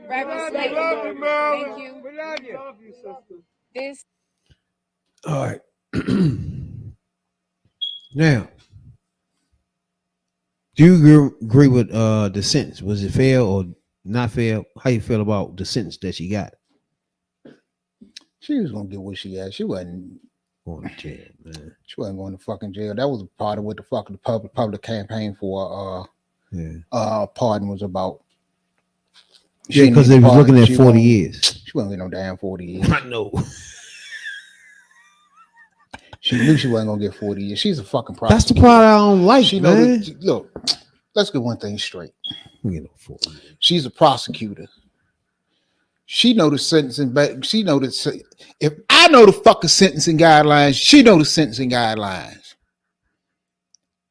Reverend Slate, thank you. We love you, sister. This. All right. Now, do you agree with the sentence? Was it fair or not fair? How you feel about the sentence that she got? She was gonna get what she had. She wasn't going to jail, man. She wasn't going to fucking jail. That was part of what the fucking public campaign for pardon was about. Yeah, because they was looking at 40 years. She wasn't getting no damn 40 years. I know. She knew she wasn't gonna get 40 years. She's a fucking prostitute. That's the part I don't like, she man. Look, let's get one thing straight. You know, 40 years. She's a prosecutor. She know the sentencing, but she know that if I know the fucking sentencing guidelines, she know the sentencing guidelines.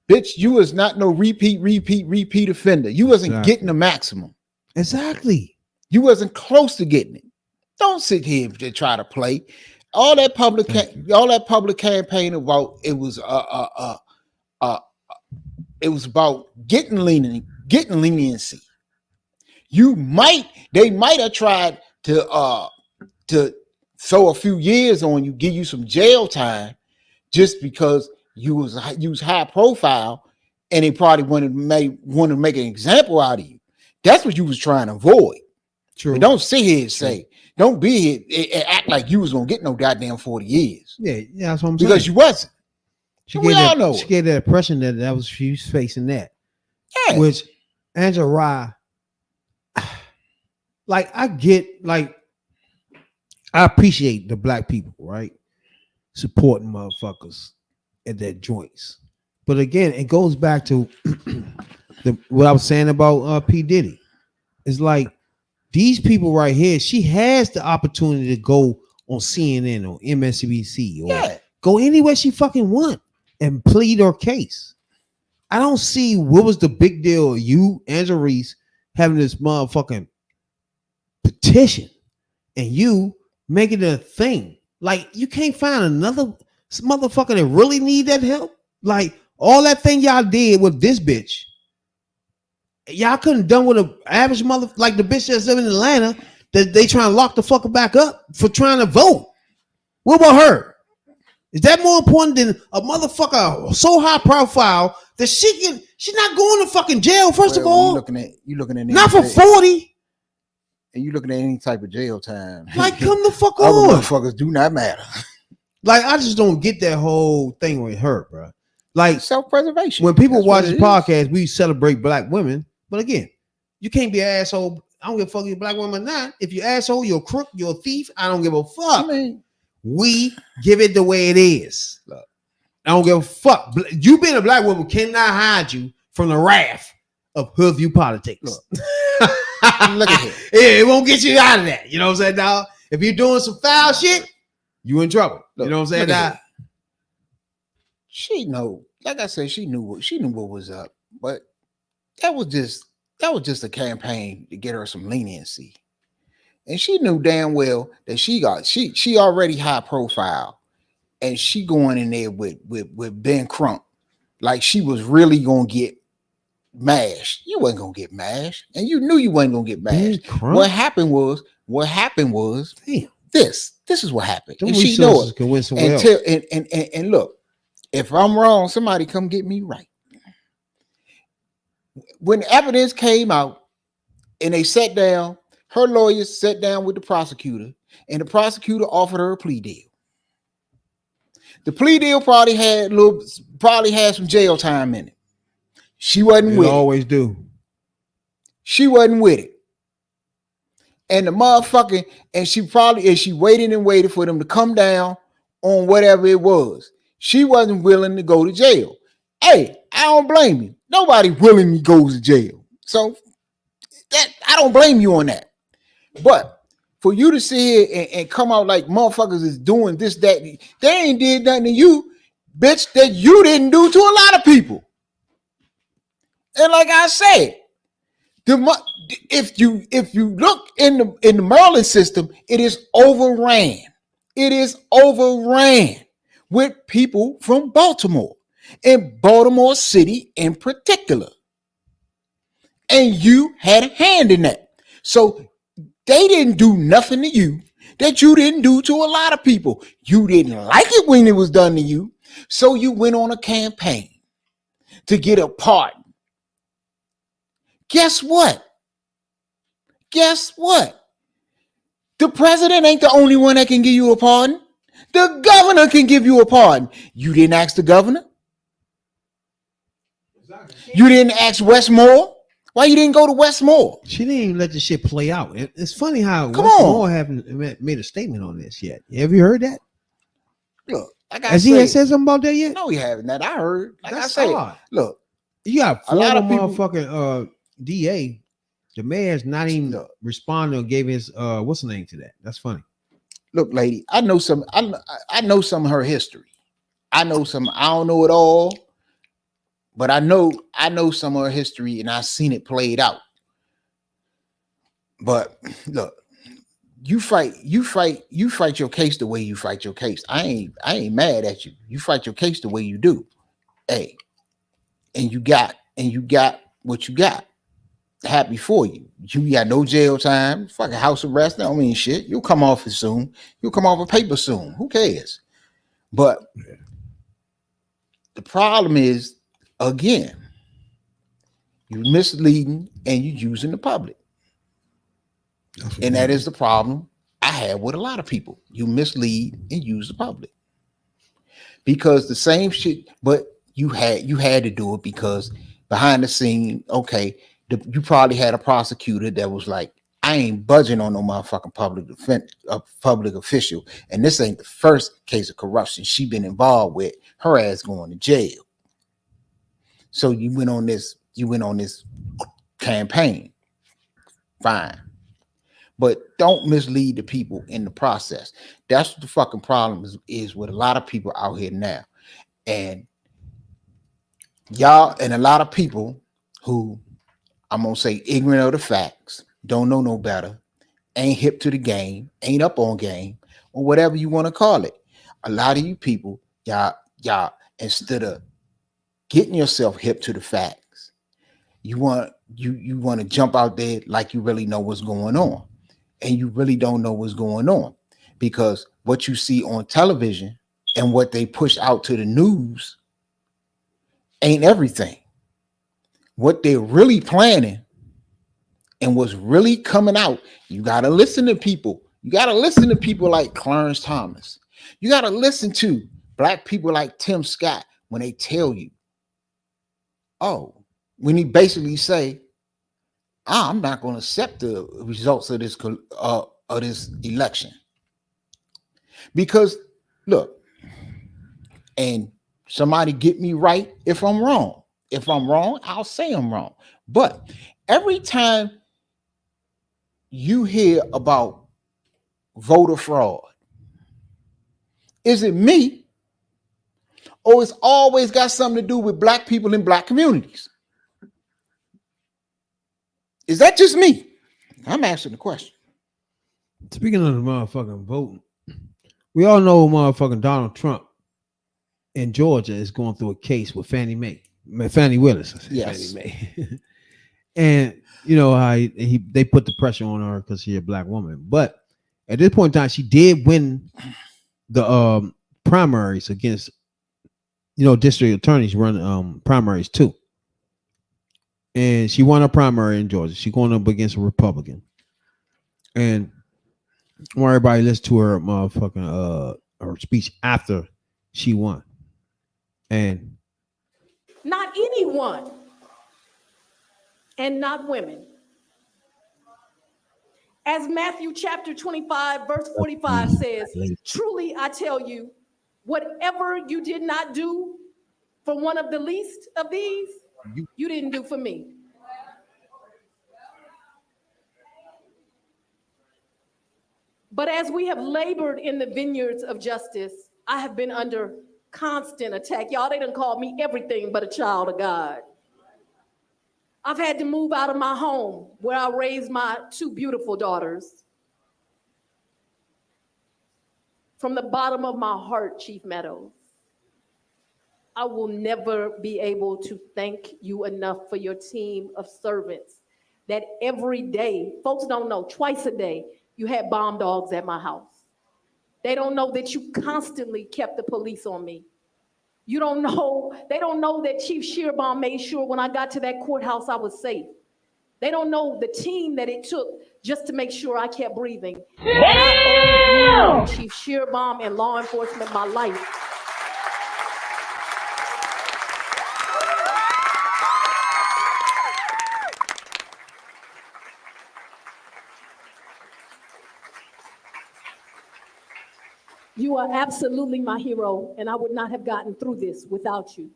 Bitch, you was not no repeat offender. You wasn't getting the maximum. Exactly. You wasn't close to getting it. Don't sit here and try to play. All that public campaign about it was about getting leniency. They might have tried to throw a few years on you, give you some jail time, just because you was high profile, and they probably want to make an example out of you. That's what you was trying to avoid. True. But don't sit here and say, don't be here and act like you was gonna get no goddamn 40 years. Yeah, that's what I'm saying. Because you wasn't. She gave that impression that she was facing that. Yeah. Which Angela Rye, like I appreciate the black people, right? Supporting motherfuckers at their joints. But again, it goes back to what I was saying about P. Diddy. It's like these people right here, she has the opportunity to go on CNN or MSNBC or go anywhere she fucking want and plead her case. I don't see what was the big deal of you, Angela Reese, having this motherfucking petition and you making it a thing. Like, you can't find another motherfucker that really need that help. Like, all that thing y'all did with this bitch, y'all couldn't done with an average mother, like the bitch that's living in Atlanta that they trying to lock the fucker back up for trying to vote. What about her? Is that more important than a motherfucker so high profile that she's not going to fucking jail? First of all, you looking at not for 40. And you looking at any type of jail time. Like, come the fuck Other on. motherfuckers do not matter. Like, I just don't get that whole thing with her, bro. Like, self-preservation. When people watch this podcast, we celebrate black women. But again, you can't be an asshole. I don't give a fuck if you're a black woman or not. If you're an asshole, you're a crook, you're a thief, I don't give a fuck. I mean, we give it the way it is. Look, I don't give a fuck. You being a black woman cannot hide you from the wrath of Hoodview politics. Look at here. It won't get you out of that. You know what I'm saying, dog? If you're doing some foul shit, you in trouble. You know what I'm saying, dog? She know, like I said, she knew what was up, but that was just a campaign to get her some leniency. And she knew damn well that she already high profile, and she going in there with Ben Crump like she was really gonna get mashed. You wasn't gonna get mashed, and you knew you wasn't gonna get mashed. What happened was damn. This is what happened. Them and she know it. Can win somewhere and look, if I'm wrong, somebody come get me right. When evidence came out and they sat down, her lawyers sat down with the prosecutor, and the prosecutor offered her a plea deal. The plea deal probably had some jail time in it. She wasn't with it. Always do. She wasn't with it. And the motherfucker, and she waited and waited for them to come down on whatever it was. She wasn't willing to go to jail. Hey, I don't blame you. Nobody willingly goes to jail. So that I don't blame you on that. But for you to sit here and come out like motherfuckers is doing this, that, they ain't did nothing to you, bitch, that you didn't do to a lot of people. And like I said, if you look in the Maryland system, it is overran. It is overran with people from Baltimore and Baltimore City in particular. And you had a hand in that. So they didn't do nothing to you that you didn't do to a lot of people. You didn't like it when it was done to you. So you went on a campaign to get a pardon. Guess what? The president ain't the only one that can give you a pardon. The governor can give you a pardon. You didn't ask the governor. You didn't ask Westmore. Why you didn't go to Westmore? She didn't even let the shit play out. It's funny how Westmore haven't made a statement on this yet. Have you heard that? Look, has he said something about that yet? No, he haven't. That I heard. Like That's I said, odd. Look, you got a lot of motherfucking DA. The mayor's not even responding or gave his what's the name to that. That's funny. Look, lady, I know some of her history. I know some. I don't know it all, but I know some of her history, and I've seen it played out. But look, you fight your case the way you fight your case. I ain't mad at you. You fight your case the way you do. Hey, and you got what you got. Happy for you. You got no jail time, fucking house arrest. That don't mean shit. You'll come off it soon. You'll come off a paper soon. Who cares? But the problem is, again, you're misleading and you're using the public. And that is the problem I have with a lot of people. You mislead and use the public. Because the same shit, but you had to do it because behind the scene, okay, you probably had a prosecutor that was like, I ain't budging on no motherfucking public official. And this ain't the first case of corruption she been involved with. Her ass going to jail. So you went on this campaign. Fine. But don't mislead the people in the process. That's what the fucking problem is with a lot of people out here now. And y'all and a lot of people who, I'm going to say, ignorant of the facts, don't know no better, ain't hip to the game, ain't up on game, or whatever you want to call it. A lot of you people, y'all, instead of getting yourself hip to the facts, you want to jump out there like you really know what's going on. and you really don't know what's going on, because what you see on television and what they push out to the news ain't everything. What they're really planning and what's really coming out, you got to listen to people. You got to listen to people like Clarence Thomas. You got to listen to black people like Tim Scott when they tell you, when he basically say, I'm not going to accept the results of this election. Because look, and somebody get me right if I'm wrong. If I'm wrong, I'll say I'm wrong. But every time you hear about voter fraud, is it me, or it's always got something to do with black people in black communities? Is that just me? I'm asking the question. Speaking of the motherfucking voting, we all know motherfucking Donald Trump in Georgia is going through a case with Fannie Willis. Yes. Fannie Mae. And you know how they put the pressure on her because she's a black woman. But at this point in time, she did win the primaries against, district attorneys run primaries too. And she won a primary in Georgia. She's going up against a Republican. And I want everybody listen to her motherfucking her speech after she won. And not anyone, and not women. As Matthew chapter 25, verse 45 says, truly I tell you, whatever you did not do for one of the least of these, you didn't do for me. But as we have labored in the vineyards of justice, I have been under constant attack. Y'all, they done called me everything but a child of God. I've had to move out of my home where I raised my two beautiful daughters. From the bottom of my heart, Chief Meadows, I will never be able to thank you enough for your team of servants that every day, folks don't know, twice a day, you had bomb dogs at my house. They don't know that you constantly kept the police on me. You don't know, they don't know that Chief Shearbaum made sure when I got to that courthouse I was safe. They don't know the team that it took just to make sure I kept breathing. And I owe you, Chief Shearbaum, and law enforcement my life. You are absolutely my hero, and I would not have gotten through this without you.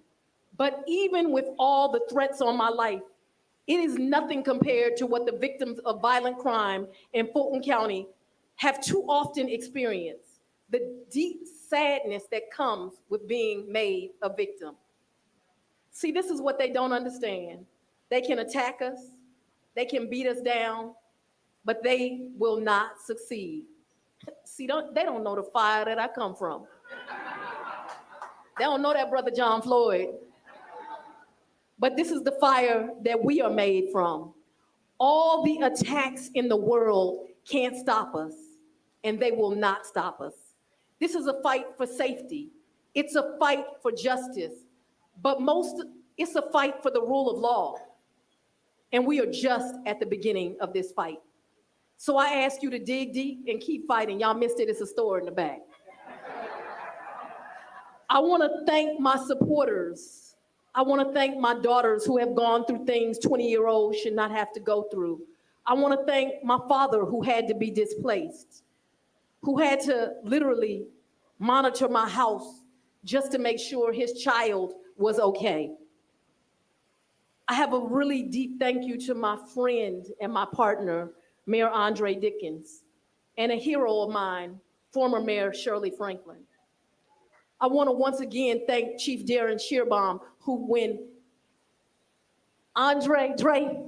But even with all the threats on my life, it is nothing compared to what the victims of violent crime in Fulton County have too often experienced. The deep sadness that comes with being made a victim. See, this is what they don't understand. They can attack us, they can beat us down, but they will not succeed. See, they don't know the fire that I come from. They don't know that brother John Floyd. But this is the fire that we are made from. All the attacks in the world can't stop us, and they will not stop us. This is a fight for safety. It's a fight for justice, but it's a fight for the rule of law. And we are just at the beginning of this fight. So I ask you to dig deep and keep fighting. Y'all missed it, it's a store in the back. I want to thank my supporters. I want to thank my daughters who have gone through things 20-year-olds should not have to go through. I want to thank my father who had to be displaced, who had to literally monitor my house just to make sure his child was okay. I have a really deep thank you to my friend and my partner, Mayor Andre Dickens, and a hero of mine, former Mayor Shirley Franklin. I want to once again thank Chief Darren Shearbaum, who when Andre Dre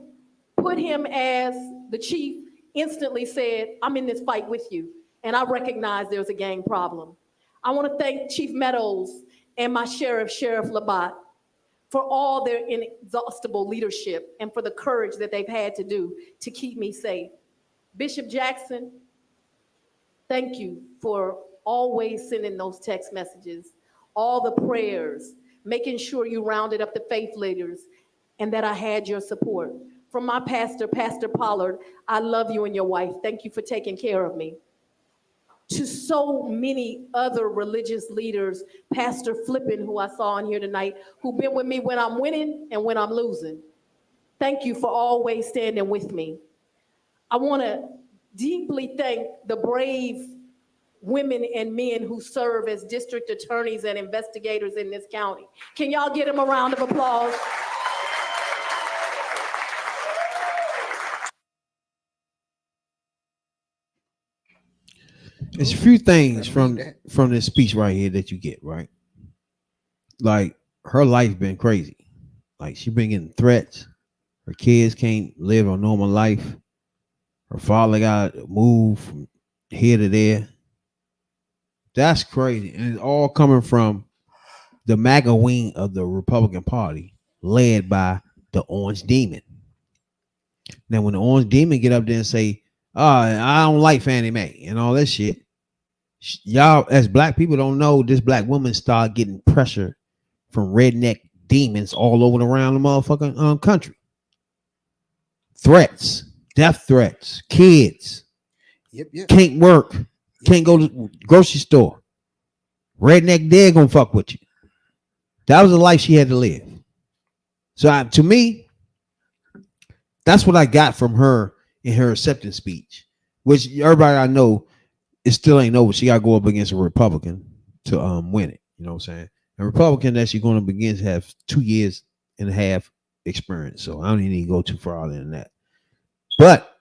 put him as the chief, instantly said, I'm in this fight with you, and I recognize there's a gang problem. I want to thank Chief Meadows and my sheriff, Sheriff Labatt, for all their inexhaustible leadership and for the courage that they've had to do to keep me safe. Bishop Jackson, thank you for always sending those text messages, all the prayers, making sure you rounded up the faith leaders, and that I had your support. From my pastor, Pastor Pollard, I love you and your wife. Thank you for taking care of me. To so many other religious leaders, Pastor Flippin, who I saw in here tonight, who've been with me when I'm winning and when I'm losing. Thank you for always standing with me. I want to deeply thank the brave women and men who serve as district attorneys and investigators in this county. Can y'all give them a round of applause? There's a few things from this speech right here that you get, right? Like, her life been crazy. Like, she been getting threats. Her kids can't live a normal life. Her father got to move from here to there. That's crazy. And it's all coming from the MAGA wing of the Republican Party, led by the Orange Demon. Now, when the Orange Demon get up there and say, "Oh, I don't like Fannie Mae," and all that shit, y'all as black people don't know this black woman start getting pressure from redneck demons all over around the motherfucking country. Threats, death threats, kids. Yep. Can't work, can't go to the grocery store. Redneck dead gonna fuck with you. That was the life she had to live. So to me, that's what I got from her in her acceptance speech, which everybody I know, it still ain't over. She got to go up against a Republican to win it. You know what I'm saying? A Republican that she's going to begin to have 2.5 years experience. So I don't even need to go too far than that. But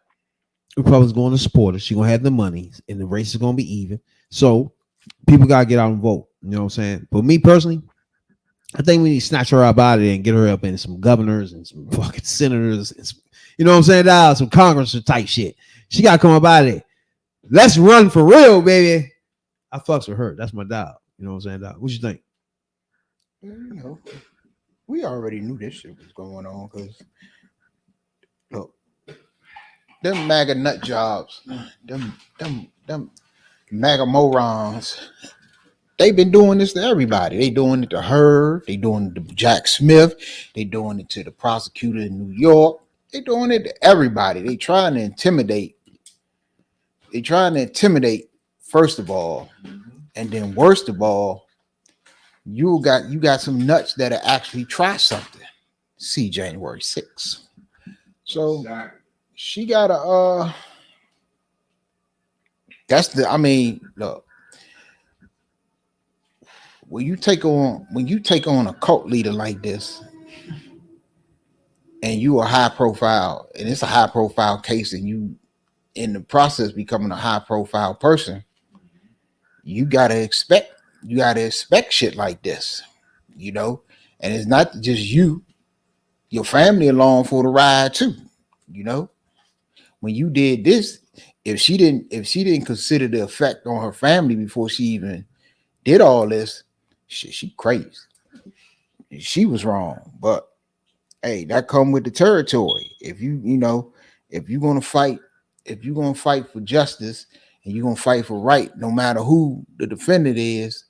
Republicans going to support her. She's going to have the money, and the race is going to be even. So people got to get out and vote. You know what I'm saying? But me personally, I think we need to snatch her out of there and get her up in some governors and some fucking senators. And some, you know what I'm saying? Some Congress type shit. She got to come up out of there. Let's run for real, baby. I fucks with her. That's my dog. You know what I'm saying, dog? What you think? You know, we already knew this shit was going on because, look, them MAGA nut jobs, them MAGA morons, they've been doing this to everybody. They doing it to her. They doing it to Jack Smith. They doing it to the prosecutor in New York. They doing it to everybody. They trying to intimidate. First of all, and then worst of all, you got some nuts that'll actually try something. See January 6th. So she gotta look, when you take on a cult leader like this, and you are high profile, and it's a high profile case, and you in the process becoming a high profile person, you gotta expect shit like this, you know. And it's not just you, your family along for the ride too, you know. When you did this, if she didn't consider the effect on her family before she even did all this, she crazy. She was wrong, but hey, that come with the territory. If you're gonna fight for justice and you're gonna fight for right, no matter who the defendant is,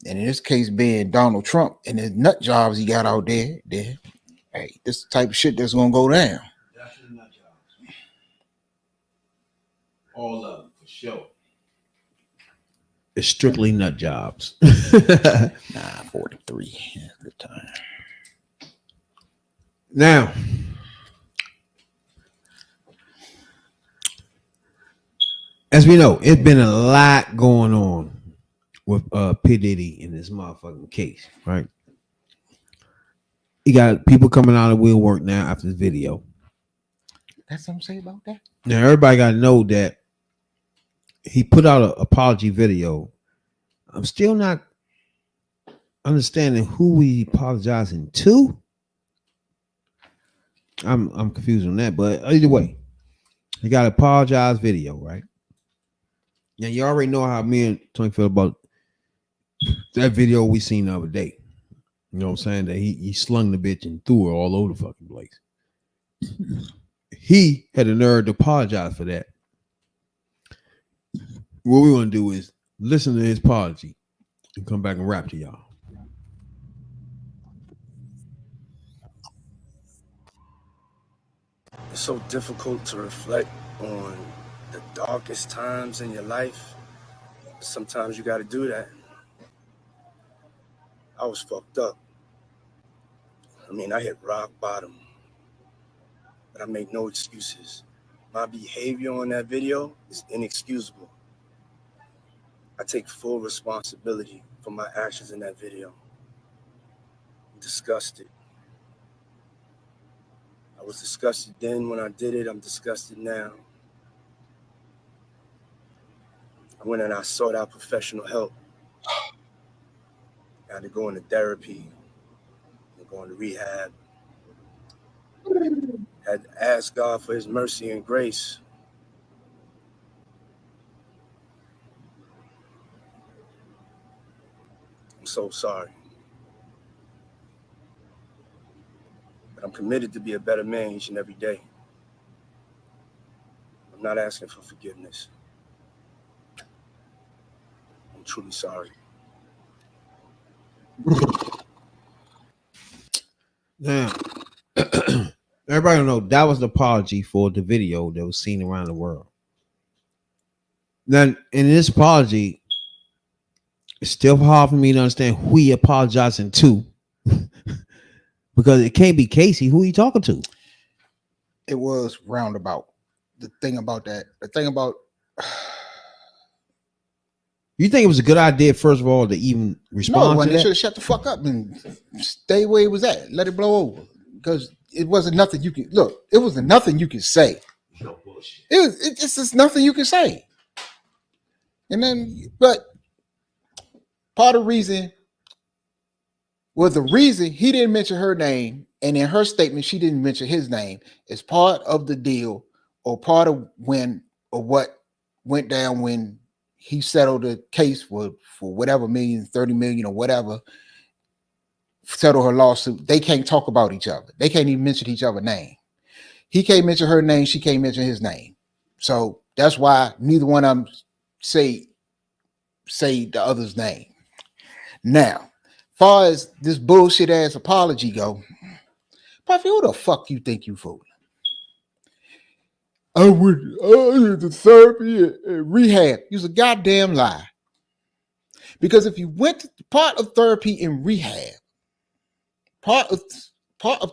and in this case being Donald Trump and his nut jobs he got out there, hey, this is the type of shit that's gonna go down. Definitely nut jobs. All of them, for sure. It's strictly nut jobs. 43. Yeah, good time. Now, as we know, it's been a lot going on with P. Diddy in this motherfucking case, right? You got people coming out of woodwork now after this video. That's something to say about that? Now, everybody got to know that he put out an apology video. I'm still not understanding who he apologizing to. I'm confused on that, but either way, he got an apologize video, right? Now, you already know how me and Tony feel about that video we seen the other day. You know what I'm saying? That he slung the bitch and threw her all over the fucking place. he had the nerve to apologize for that. What we want to do is listen to his apology and come back and rap to y'all. It's so difficult to reflect on the darkest times in your life. Sometimes you got to do that. I was fucked up. I mean, I hit rock bottom, but I make no excuses. My behavior on that video is inexcusable. I take full responsibility for my actions in that video. I'm disgusted. I was disgusted then when I did it. I'm disgusted now. I went and I sought out professional help. I had to go into therapy, and go into rehab. Had to ask God for his mercy and grace. I'm so sorry. But I'm committed to be a better man each and every day. I'm not asking for forgiveness. I'm truly sorry. Now, everybody know that was the apology for the video that was seen around the world. Then in this apology, it's still hard for me to understand who he apologizing to. Because it can't be Casey. Who he talking to? It was roundabout. The thing about You think it was a good idea, first of all, to even respond to they that? should have shut the fuck up and stay where it was at. Let it blow over. Because it wasn't nothing you could look. It wasn't nothing you could say. No bullshit. It's just nothing you can say. And then, but part of the reason was the reason he didn't mention her name, and in her statement she didn't mention his name, is part of the deal, or part of what went down when he settled the case for whatever million, 30 million or whatever, settle her lawsuit. They can't talk about each other. They can't even mention each other's name. He can't mention her name. She can't mention his name. So that's why neither one of them say the other's name. Now, far as this bullshit ass apology go, Puffy, who the fuck you think you fooling? I went to therapy and rehab. It was a goddamn lie. Because if you went to part of therapy and rehab, part of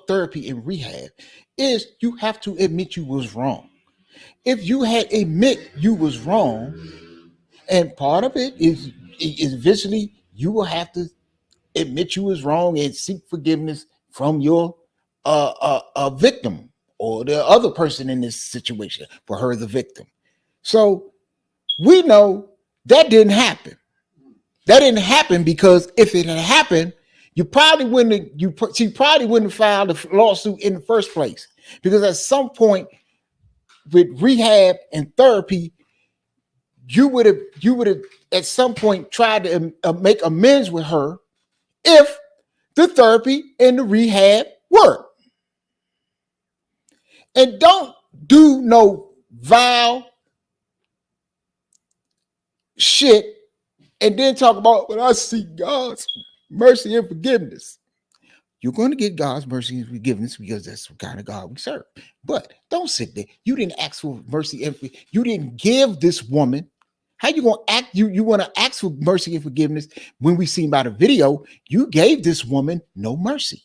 therapy and rehab is you have to admit you was wrong. If you had admit you was wrong, and part of it is eventually you will have to admit you was wrong and seek forgiveness from your victim or the other person in this situation, for her the victim. So we know that didn't happen. That didn't happen because if it had happened, she probably wouldn't have filed a lawsuit in the first place. Because at some point with rehab and therapy, you would have at some point tried to make amends with her if the therapy and the rehab work. And don't do no vile shit and then talk about when I see God's mercy and forgiveness. You're going to get God's mercy and forgiveness because that's the kind of God we serve. But don't sit there. You didn't ask for mercy and forgiveness. You didn't give this woman. How you going to act? You want to ask for mercy and forgiveness when we seen by the video, you gave this woman no mercy.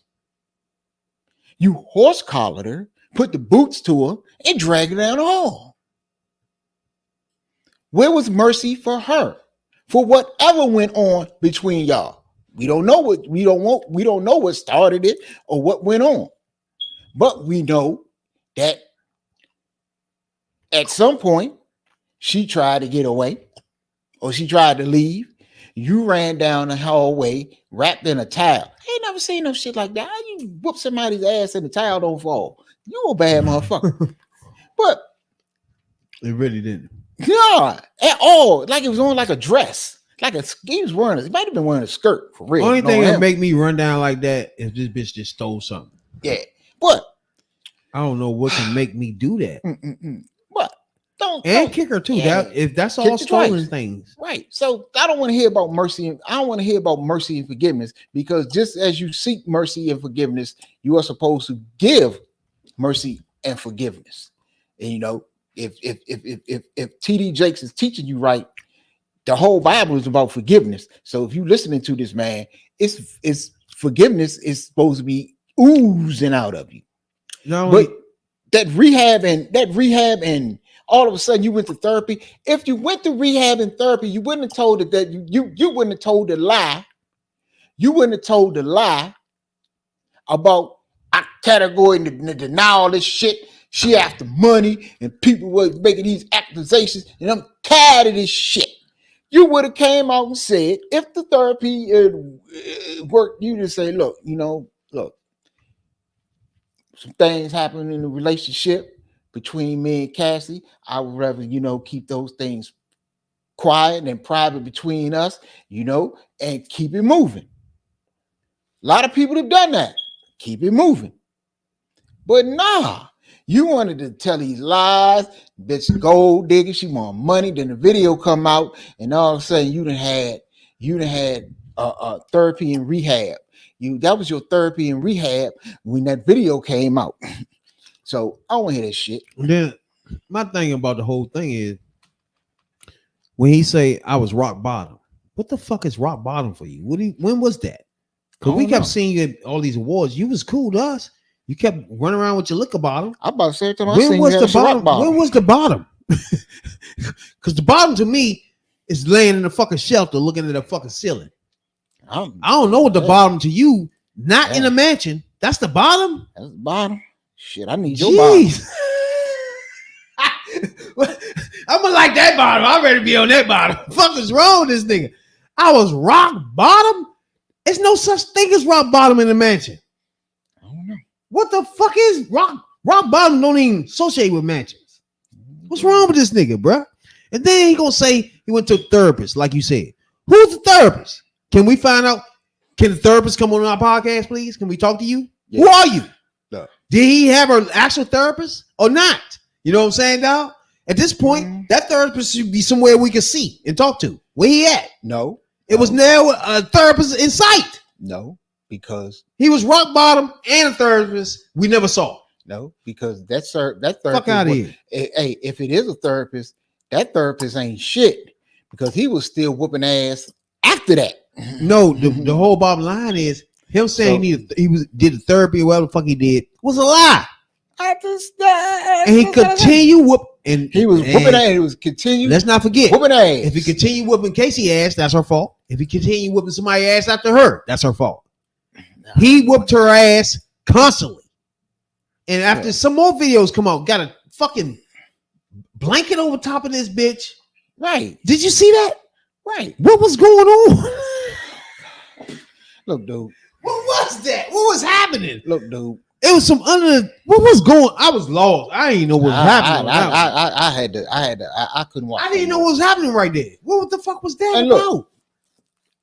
You horse collared her, put the boots to her, and dragged her down the hall. Where was mercy for her? For whatever went on between y'all. We don't know what started it or what went on. But we know that at some point she tried to get away or she tried to leave. You ran down the hallway wrapped in a towel. I ain't never seen no shit like that. How you whoop somebody's ass and the towel don't fall? You a bad motherfucker. But it really didn't. Yeah, at all. Like it was on like a dress. He might have been wearing a skirt for real. Only thing that make me run down like that is this bitch just stole something. Yeah. But I don't know what can make me do that. What? Don't kick her too. Yeah. If that's all stolen things, right? So I don't want to hear about mercy. I don't want to hear about mercy and forgiveness, because just as you seek mercy and forgiveness, you are supposed to give mercy and forgiveness. And you know, if TD Jakes is teaching you right, the whole Bible is about forgiveness. So if you're listening to this man, it's forgiveness is supposed to be oozing out of you. No, but that rehab and all of a sudden you went to therapy. If you went to rehab and therapy, you wouldn't have told it that you wouldn't have told the lie. You wouldn't have told the lie about category and deny all this shit. She after money and people were making these accusations, and I'm tired of this shit. You would have came out and said, if the therapy worked, you just say, look, some things happen in the relationship between me and Cassie. I would rather, keep those things quiet and private between us, and keep it moving. A lot of people have done that. Keep it moving. But nah, you wanted to tell these lies, bitch gold digger, she want money, then the video come out, and all of a sudden you done had therapy and rehab. That was your therapy and rehab when that video came out. So I don't want to hear that shit. Then my thing about the whole thing is when he say I was rock bottom, what the fuck is rock bottom for you? When was that? Because we kept seeing you at all these awards. You was cool to us. You kept running around with your liquor bottle. I'm about to say it to when was the bottom? When was the bottom? Because the bottom to me is laying in the fucking shelter looking at the fucking ceiling. I don't know what the bottom to you. Not in a mansion. That's the bottom. That's the bottom. Shit, I need your bottom. I'm gonna like that bottom. I'm ready to be on that bottom. Fuck is wrong with this nigga? I was rock bottom. There's no such thing as rock bottom in a mansion. I don't know. What the fuck is rock bottom? Don't even associate with mansions. What's wrong with this nigga, bro? And then he gonna say he went to a therapist, like you said. Who's the therapist? Can we find out? Can the therapist come on our podcast, please? Can we talk to you? Yeah. Who are you? No. Did he have an actual therapist or not? You know what I'm saying, dog? At this point, that therapist should be somewhere we can see and talk to. Where he at? No. It was now a therapist in sight. No, because he was rock bottom and a therapist we never saw. No, because that therapist. Fuck out of here. Hey, if it is a therapist, that therapist ain't shit, because he was still whooping ass after that. No, the whole bottom line is him saying he did the therapy or whatever the fuck he did was a lie. And he continued whoop, and he was whooping ass. He was continuing. Let's not forget whooping ass. If he continued whooping Casey ass, that's her fault. If he continued whooping somebody ass after her, that's her fault. No. He whooped her ass constantly. And after some more videos come out, got a fucking blanket over top of this bitch. Right. Did you see that? Right. What was going on? Look, dude. What was that? What was happening? Look, dude. It was some what was going? I was lost. I didn't know what was happening. I couldn't watch. I didn't know what was happening right there. What the fuck was that about? Look,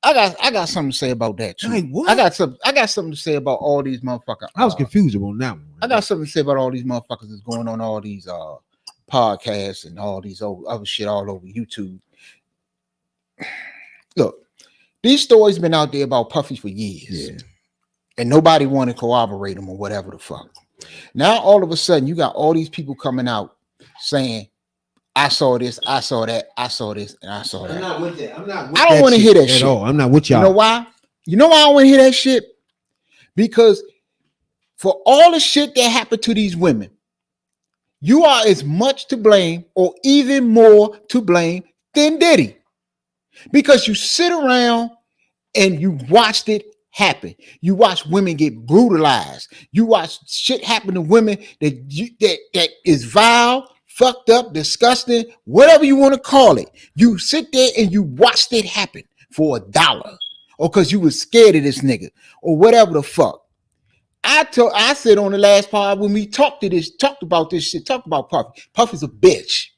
I got something to say about that too. Like what? I got something to say about all these motherfuckers. I was confused about that one. I got something to say about all these motherfuckers that's going on all these podcasts and all these other shit all over YouTube. Look, these stories been out there about Puffy for years. Yeah. And nobody want to corroborate them or whatever the fuck. Now all of a sudden you got all these people coming out saying, I saw this, I saw that, I saw this, and I saw that. I'm not with that. I don't want to hear that shit at all. I'm not with y'all. You know why? You know why I don't want to hear that shit? Because for all the shit that happened to these women, you are as much to blame or even more to blame than Diddy. Because you sit around and you watched it happen. You watch women get brutalized. You watch shit happen to women that is vile, fucked up, disgusting, whatever you want to call it. You sit there and you watched it happen for $1, or because you was scared of this nigga, or whatever the fuck. I said on the last part when we talked about this shit, talked about Puffy. Puffy's a bitch.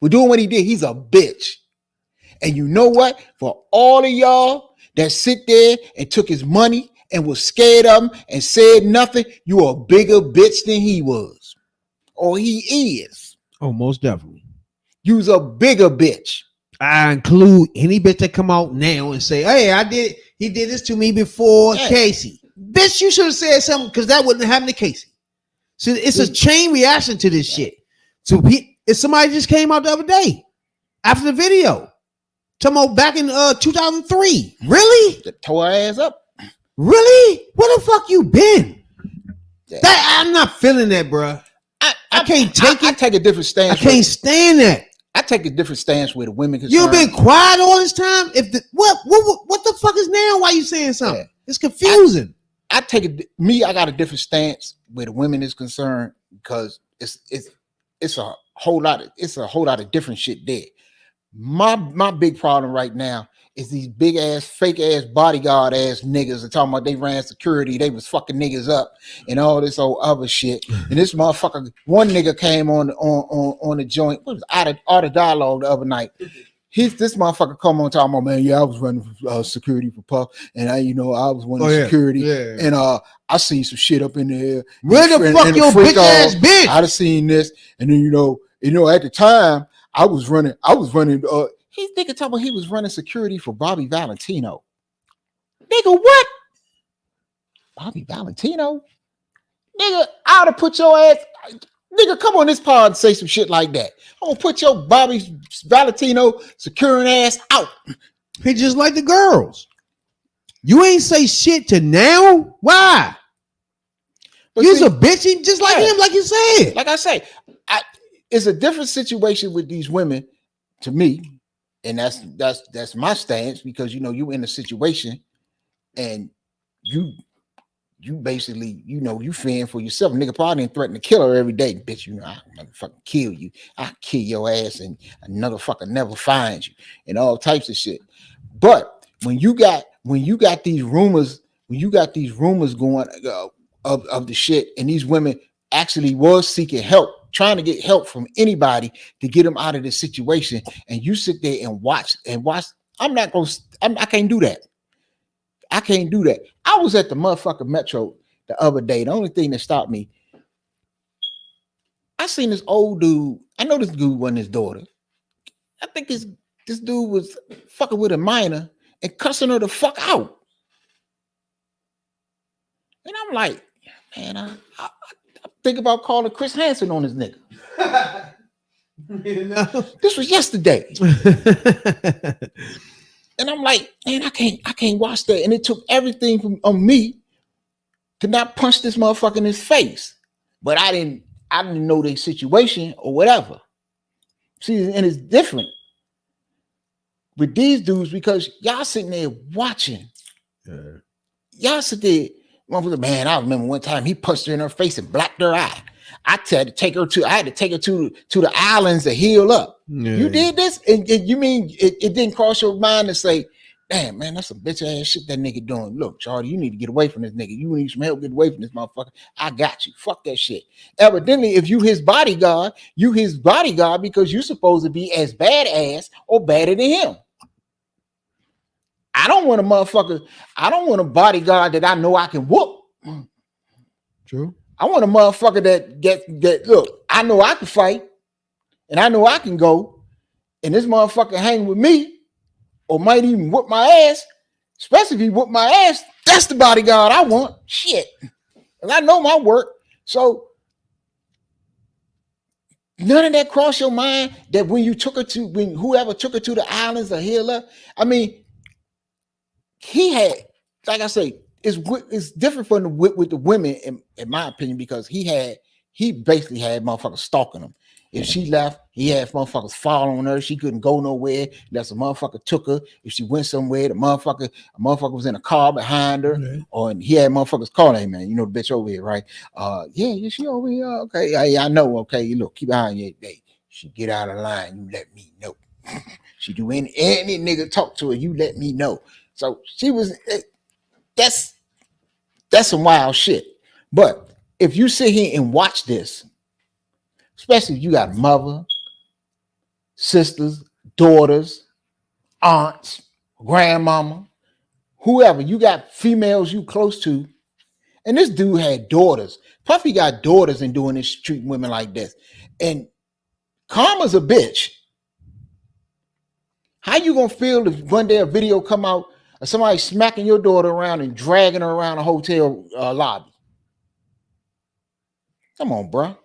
We're doing what he did. He's a bitch. And you know what? For all of y'all that sit there and took his money and was scared of him and said nothing, you a bigger bitch than he was. Or he is. Oh, most definitely. You's a bigger bitch. I include any bitch that come out now and say, hey, he did this to me before Casey. Bitch, you should have said something because that wouldn't happen to Casey. So it's a chain reaction to this shit. So if somebody just came out the other day after the video, talking about back in 2003. Really? Tore her ass up. Really? Where the fuck you been? I'm not feeling that, bro. I can't take it. I take a different stance. I can't stand that. I take a different stance with the women concerned. You've been quiet all this time. What the fuck is now? Why you saying something? Yeah. It's confusing. I got a different stance where the women is concerned because it's a whole lot of different shit there. My big problem right now is these big ass, fake ass, bodyguard ass niggas are talking about they ran security, they was fucking niggas up and all this old other shit. And this motherfucker, one nigga came on the joint. What was Art of Dialogue the other night? This motherfucker come on talking about, man, yeah, I was running security for Puff, and I was running security, and I seen some shit up in there. Where the fuck your bitch ass bitch? I'd have seen this, and then you know, at the time I was running. He nigga talking about he was running security for Bobby Valentino. Nigga, what? Bobby Valentino? Nigga, I ought to put your ass. Nigga, come on this pod and say some shit like that. I'm gonna put your Bobby Valentino securing ass out. He just like the girls. You ain't say shit to now. Why? You's a bitch, just like him, like you said. Like I say, it's a different situation with these women to me, and that's my stance because you in a situation and you basically, you fend for yourself. Nigga probably didn't threaten to kill her every day. Bitch, I motherfucking kill you. I kill your ass and another fucker never finds you and all types of shit. But when you got these rumors going of the shit, and these women actually was seeking help, trying to get help from anybody to get them out of this situation, and you sit there and watch. I can't do that. I can't do that. I was at the motherfucking Metro the other day. The only thing that stopped me, I seen this old dude. I know this dude wasn't his daughter. I think this dude was fucking with a minor and cussing her the fuck out. And I'm like, man, I think about calling Chris Hansen on this nigga. This was yesterday. And I'm like, man, I can't watch that. And it took everything on me to not punch this motherfucker in his face. But I didn't know their situation or whatever. See, and it's different with these dudes because y'all sitting there watching. Yeah. Y'all sit there, man, I remember one time he punched her in her face and blacked her eye. I had to take her to the islands to heal up. Yeah. You did this, and you mean it didn't cross your mind to say, damn, man, that's some bitch ass shit that nigga doing. Look, Charlie, you need to get away from this nigga. You need some help, get away from this motherfucker. I got you. Fuck that shit. Evidently, if you his bodyguard because you supposed to be as badass or badder than him. I don't want a bodyguard that I know I can whoop. True. I want a motherfucker that look, I know I can fight and I know I can go, and this motherfucker hang with me or might even whoop my ass, especially if he whoop my ass. That's the bodyguard I want. Shit. And I know my work. So none of that crossed your mind that when whoever took her to the islands or heal her, I mean, he had, like I say, it's different from with the women, in my opinion, because he basically had motherfuckers stalking him. If she left, he had motherfuckers following her. She couldn't go nowhere unless a motherfucker took her. If she went somewhere, a motherfucker was in a car behind her, or he had motherfuckers calling, hey man, you know the bitch over here, right? Yeah, she over here. Okay, I know. Okay, look, keep behind you. Hey, she get out of line, you let me know. She do any nigga talk to her, you let me know. So she was. That's some wild shit. But if you sit here and watch this, especially if you got mother, sisters, daughters, aunts, grandmama, whoever, you got females you close to, and this dude had daughters. Puffy got daughters and doing this, treating women like this. And karma's a bitch. How you gonna feel if one day a video come out of somebody smacking your daughter around and dragging her around a hotel lobby? Come on, bro.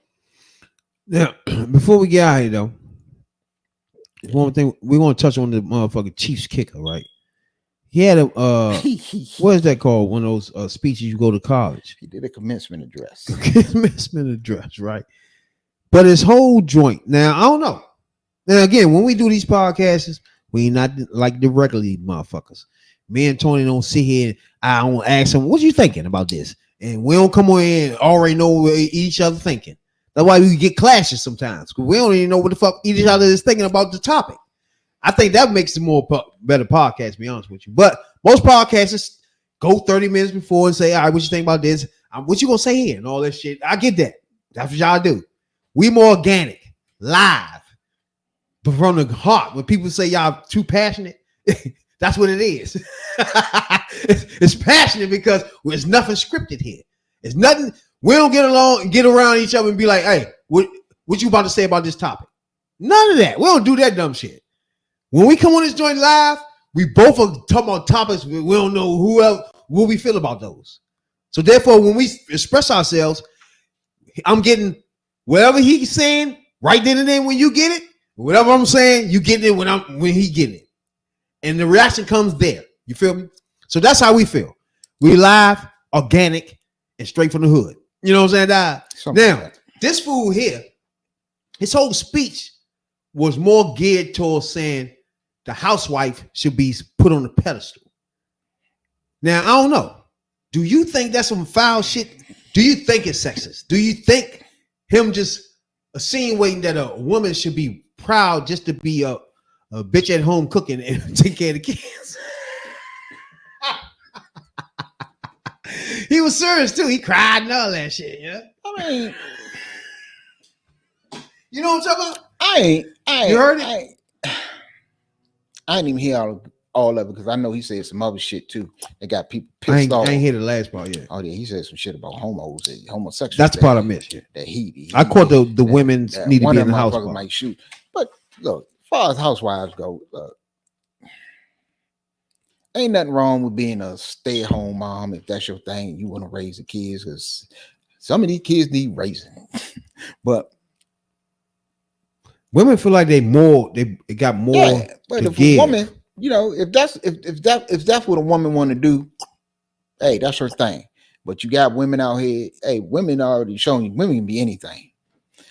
Now, before we get out of here, though, one thing we want to touch on the motherfucking Chiefs kicker, right? He had a what is that called? One of those speeches you go to college. He did a commencement address. Commencement address, right? But his whole joint. Now I don't know. Now again, when we do these podcasts, we not like the regular motherfuckers. Me and Tony don't sit here. I don't ask him, "What you thinking about this?" And we don't come on in and already know what each other thinking. That's why we get clashes sometimes, because we don't even know what the fuck each other is thinking about the topic. I think that makes it more better podcast, to be honest with you. But most podcasters go 30 minutes before and say, all right, what you think about this? What you gonna say here? And all that shit. I get that. That's what y'all do. We more organic, live, but from the heart. When people say y'all too passionate, that's what it is. It's passionate because there's nothing scripted here. It's nothing. We don't get along and get around each other and be like, hey, what you about to say about this topic? None of that. We don't do that dumb shit. When we come on this joint live, we both are talking about topics we don't know who else, what we feel about those. So therefore, when we express ourselves, I'm getting whatever he's saying right then and then when you get it. Whatever I'm saying, you get it when he getting it. And the reaction comes there. You feel me? So that's how we feel. We live, organic, and straight from the hood. You know what I'm saying? Now, this fool here, his whole speech was more geared towards saying the housewife should be put on a pedestal. Now, I don't know. Do you think that's some foul shit? Do you think it's sexist? Do you think him just insinuating that a woman should be proud just to be a bitch at home cooking and take care of the kids? He was serious too. He cried and all that shit. Yeah. I mean, you know what I'm talking about? I you heard it? I didn't even hear all of it because I know he said some other shit too. They got people pissed off. I ain't hear the last part yet. Oh yeah, he said some shit about homos, homosexuals. That's the part I missed. Yeah. That he I caught the women's need to be in the house. Might shoot, but look, as far as housewives go, ain't nothing wrong with being a stay-at-home mom if that's your thing. You want to raise the kids because some of these kids need raising, but. Women feel like they got more. Yeah, but to if give. A woman, you know, if that's what a woman want to do, hey, that's her thing. But you got women out here. Hey, women already showing you women can be anything.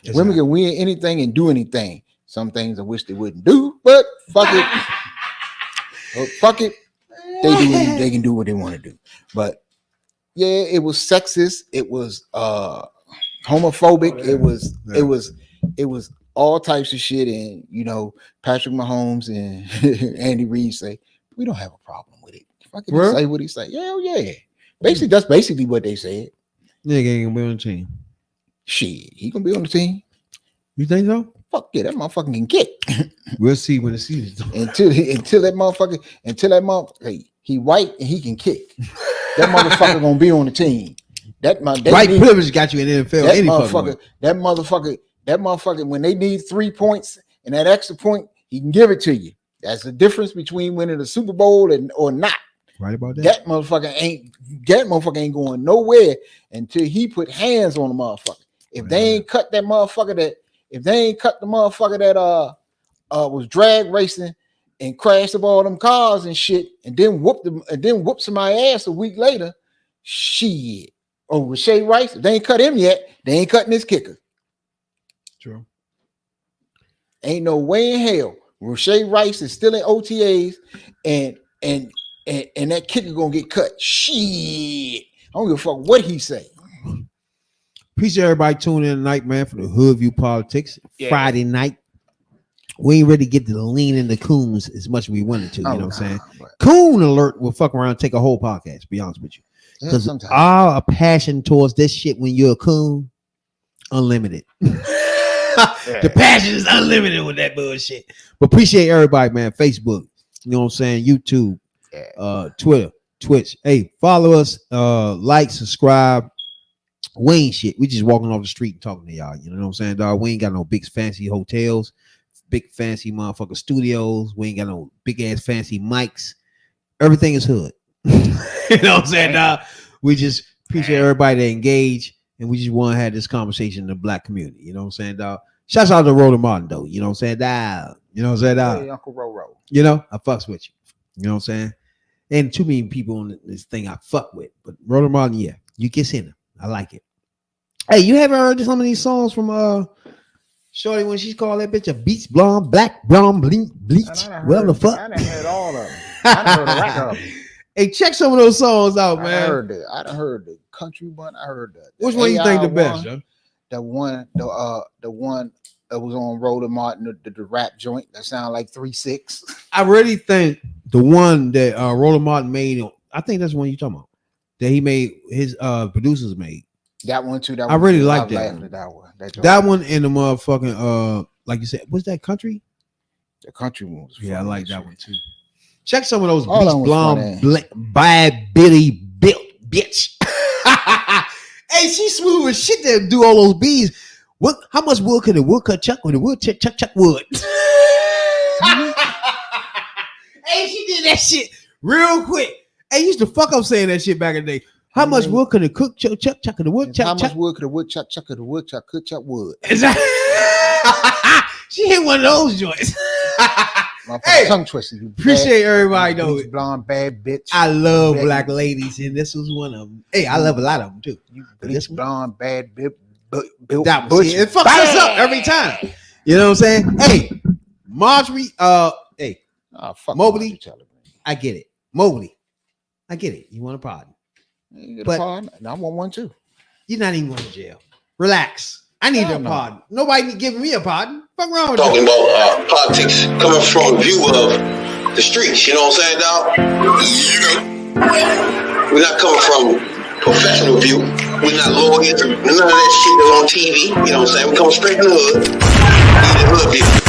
That's women can win anything and do anything. Some things I wish they wouldn't do, but fuck it. Fuck it. They can do what they want to do. But yeah, it was sexist. It was homophobic. It was all types of shit. And you know, Patrick Mahomes and Andy Reid say we don't have a problem with it. If I can say what he say, yeah. Basically, that's basically what they said. Nigga ain't gonna be on the team. Shit, he gonna be on the team. You think so? Fuck yeah, that motherfucker can kick. We'll see when the season's done. until that motherfucker, hey, he white and he can kick. That motherfucker gonna be on the team. White privilege got you in the NFL. That motherfucker, when they need 3 points and that extra point, he can give it to you. That's the difference between winning the Super Bowl or not. Right about that. That motherfucker ain't going nowhere until he put hands on the motherfucker. If they ain't cut the motherfucker that was drag racing and crashed up all them cars and shit, and then whoop somebody's ass a week later, shit. Oh, Rashay Rice, if they ain't cut him yet, they ain't cutting his kicker. True. Ain't no way in hell. Rashay Rice is still in OTAs, and that kicker gonna get cut. Shit. I don't give a fuck what he say. Appreciate everybody tuning in tonight, man, for the Hoodview Politics. Yeah. Friday night. We ain't ready to get to the lean in the coons as much as we wanted to. You know what I'm saying? Coon alert will fuck around and take a whole podcast, to be honest with you. Because our passion towards this shit when you're a coon, unlimited. The passion is unlimited with that bullshit. But appreciate everybody, man. Facebook, you know what I'm saying? YouTube, Twitter, Twitch. Hey, follow us, like, subscribe. We ain't shit. We just walking off the street and talking to y'all. You know what I'm saying, dog? We ain't got no big fancy hotels, big fancy motherfucking studios. We ain't got no big ass fancy mics. Everything is hood. You know what I'm saying, dog? We just appreciate everybody that engage, and we just want to have this conversation in the black community. You know what I'm saying, dog? Shouts out to Roller Martin, though. You know what I'm saying, dog? You know what I'm saying, dog? Hey, Uncle Roro. You know, I fucks with you. You know what I'm saying? And too many people on this thing I fuck with. But Roller Martin, yeah, you get in them. I like it. Hey, you haven't heard some of these songs from Shorty when she's called that bitch a beach blonde, black, brown, bleach. Well, the fuck? I done heard all of them. I done heard a record of them. Hey, check some of those songs out, man. I done heard the country one. I heard the which one you think the best, John? The one that was on Roller Martin, the rap joint that sound like 3-6. I really think the one that Roller Martin made, I think that's the one you talking about. That he made, his producers made. That one too. I really like that one. That one and the motherfucking like you said, what's that country? The country one. Yeah, I like that one too. Check some of those beach blonde, bad Billy built bitch. Hey, she's smooth as shit to do all those bees. What? How much wood could the woodcut chuck when the wood chuck wood? Hey, she did that shit real quick. Hey, used to fuck up saying that shit back in the day. How much wood could the cook chuck in the wood chuck? How much wood could the wood chuck in the wood chuck could chuck wood? She hit one of those joints. Hey, tongue twisted. Appreciate everybody though. Blonde bad bitch. I love black ladies, and this was one of them. Hey, I love a lot of them too. But this blonde bad bitch. That was it. Fucks us up every time. You know what I'm saying? Hey, Marjorie. Hey, Mobley. I get it, Mobley. I get it. You want a pardon? But I want one too. You're not even going to jail. Relax. I need a pardon. Nobody giving me a pardon. Fuck wrong with talking about politics coming from a view of the streets. You know what I'm saying, dog? You know, we're not coming from professional view. We're not lawyers. None of that shit that's on TV. You know what I'm saying? We come straight from the hood. We the hood people.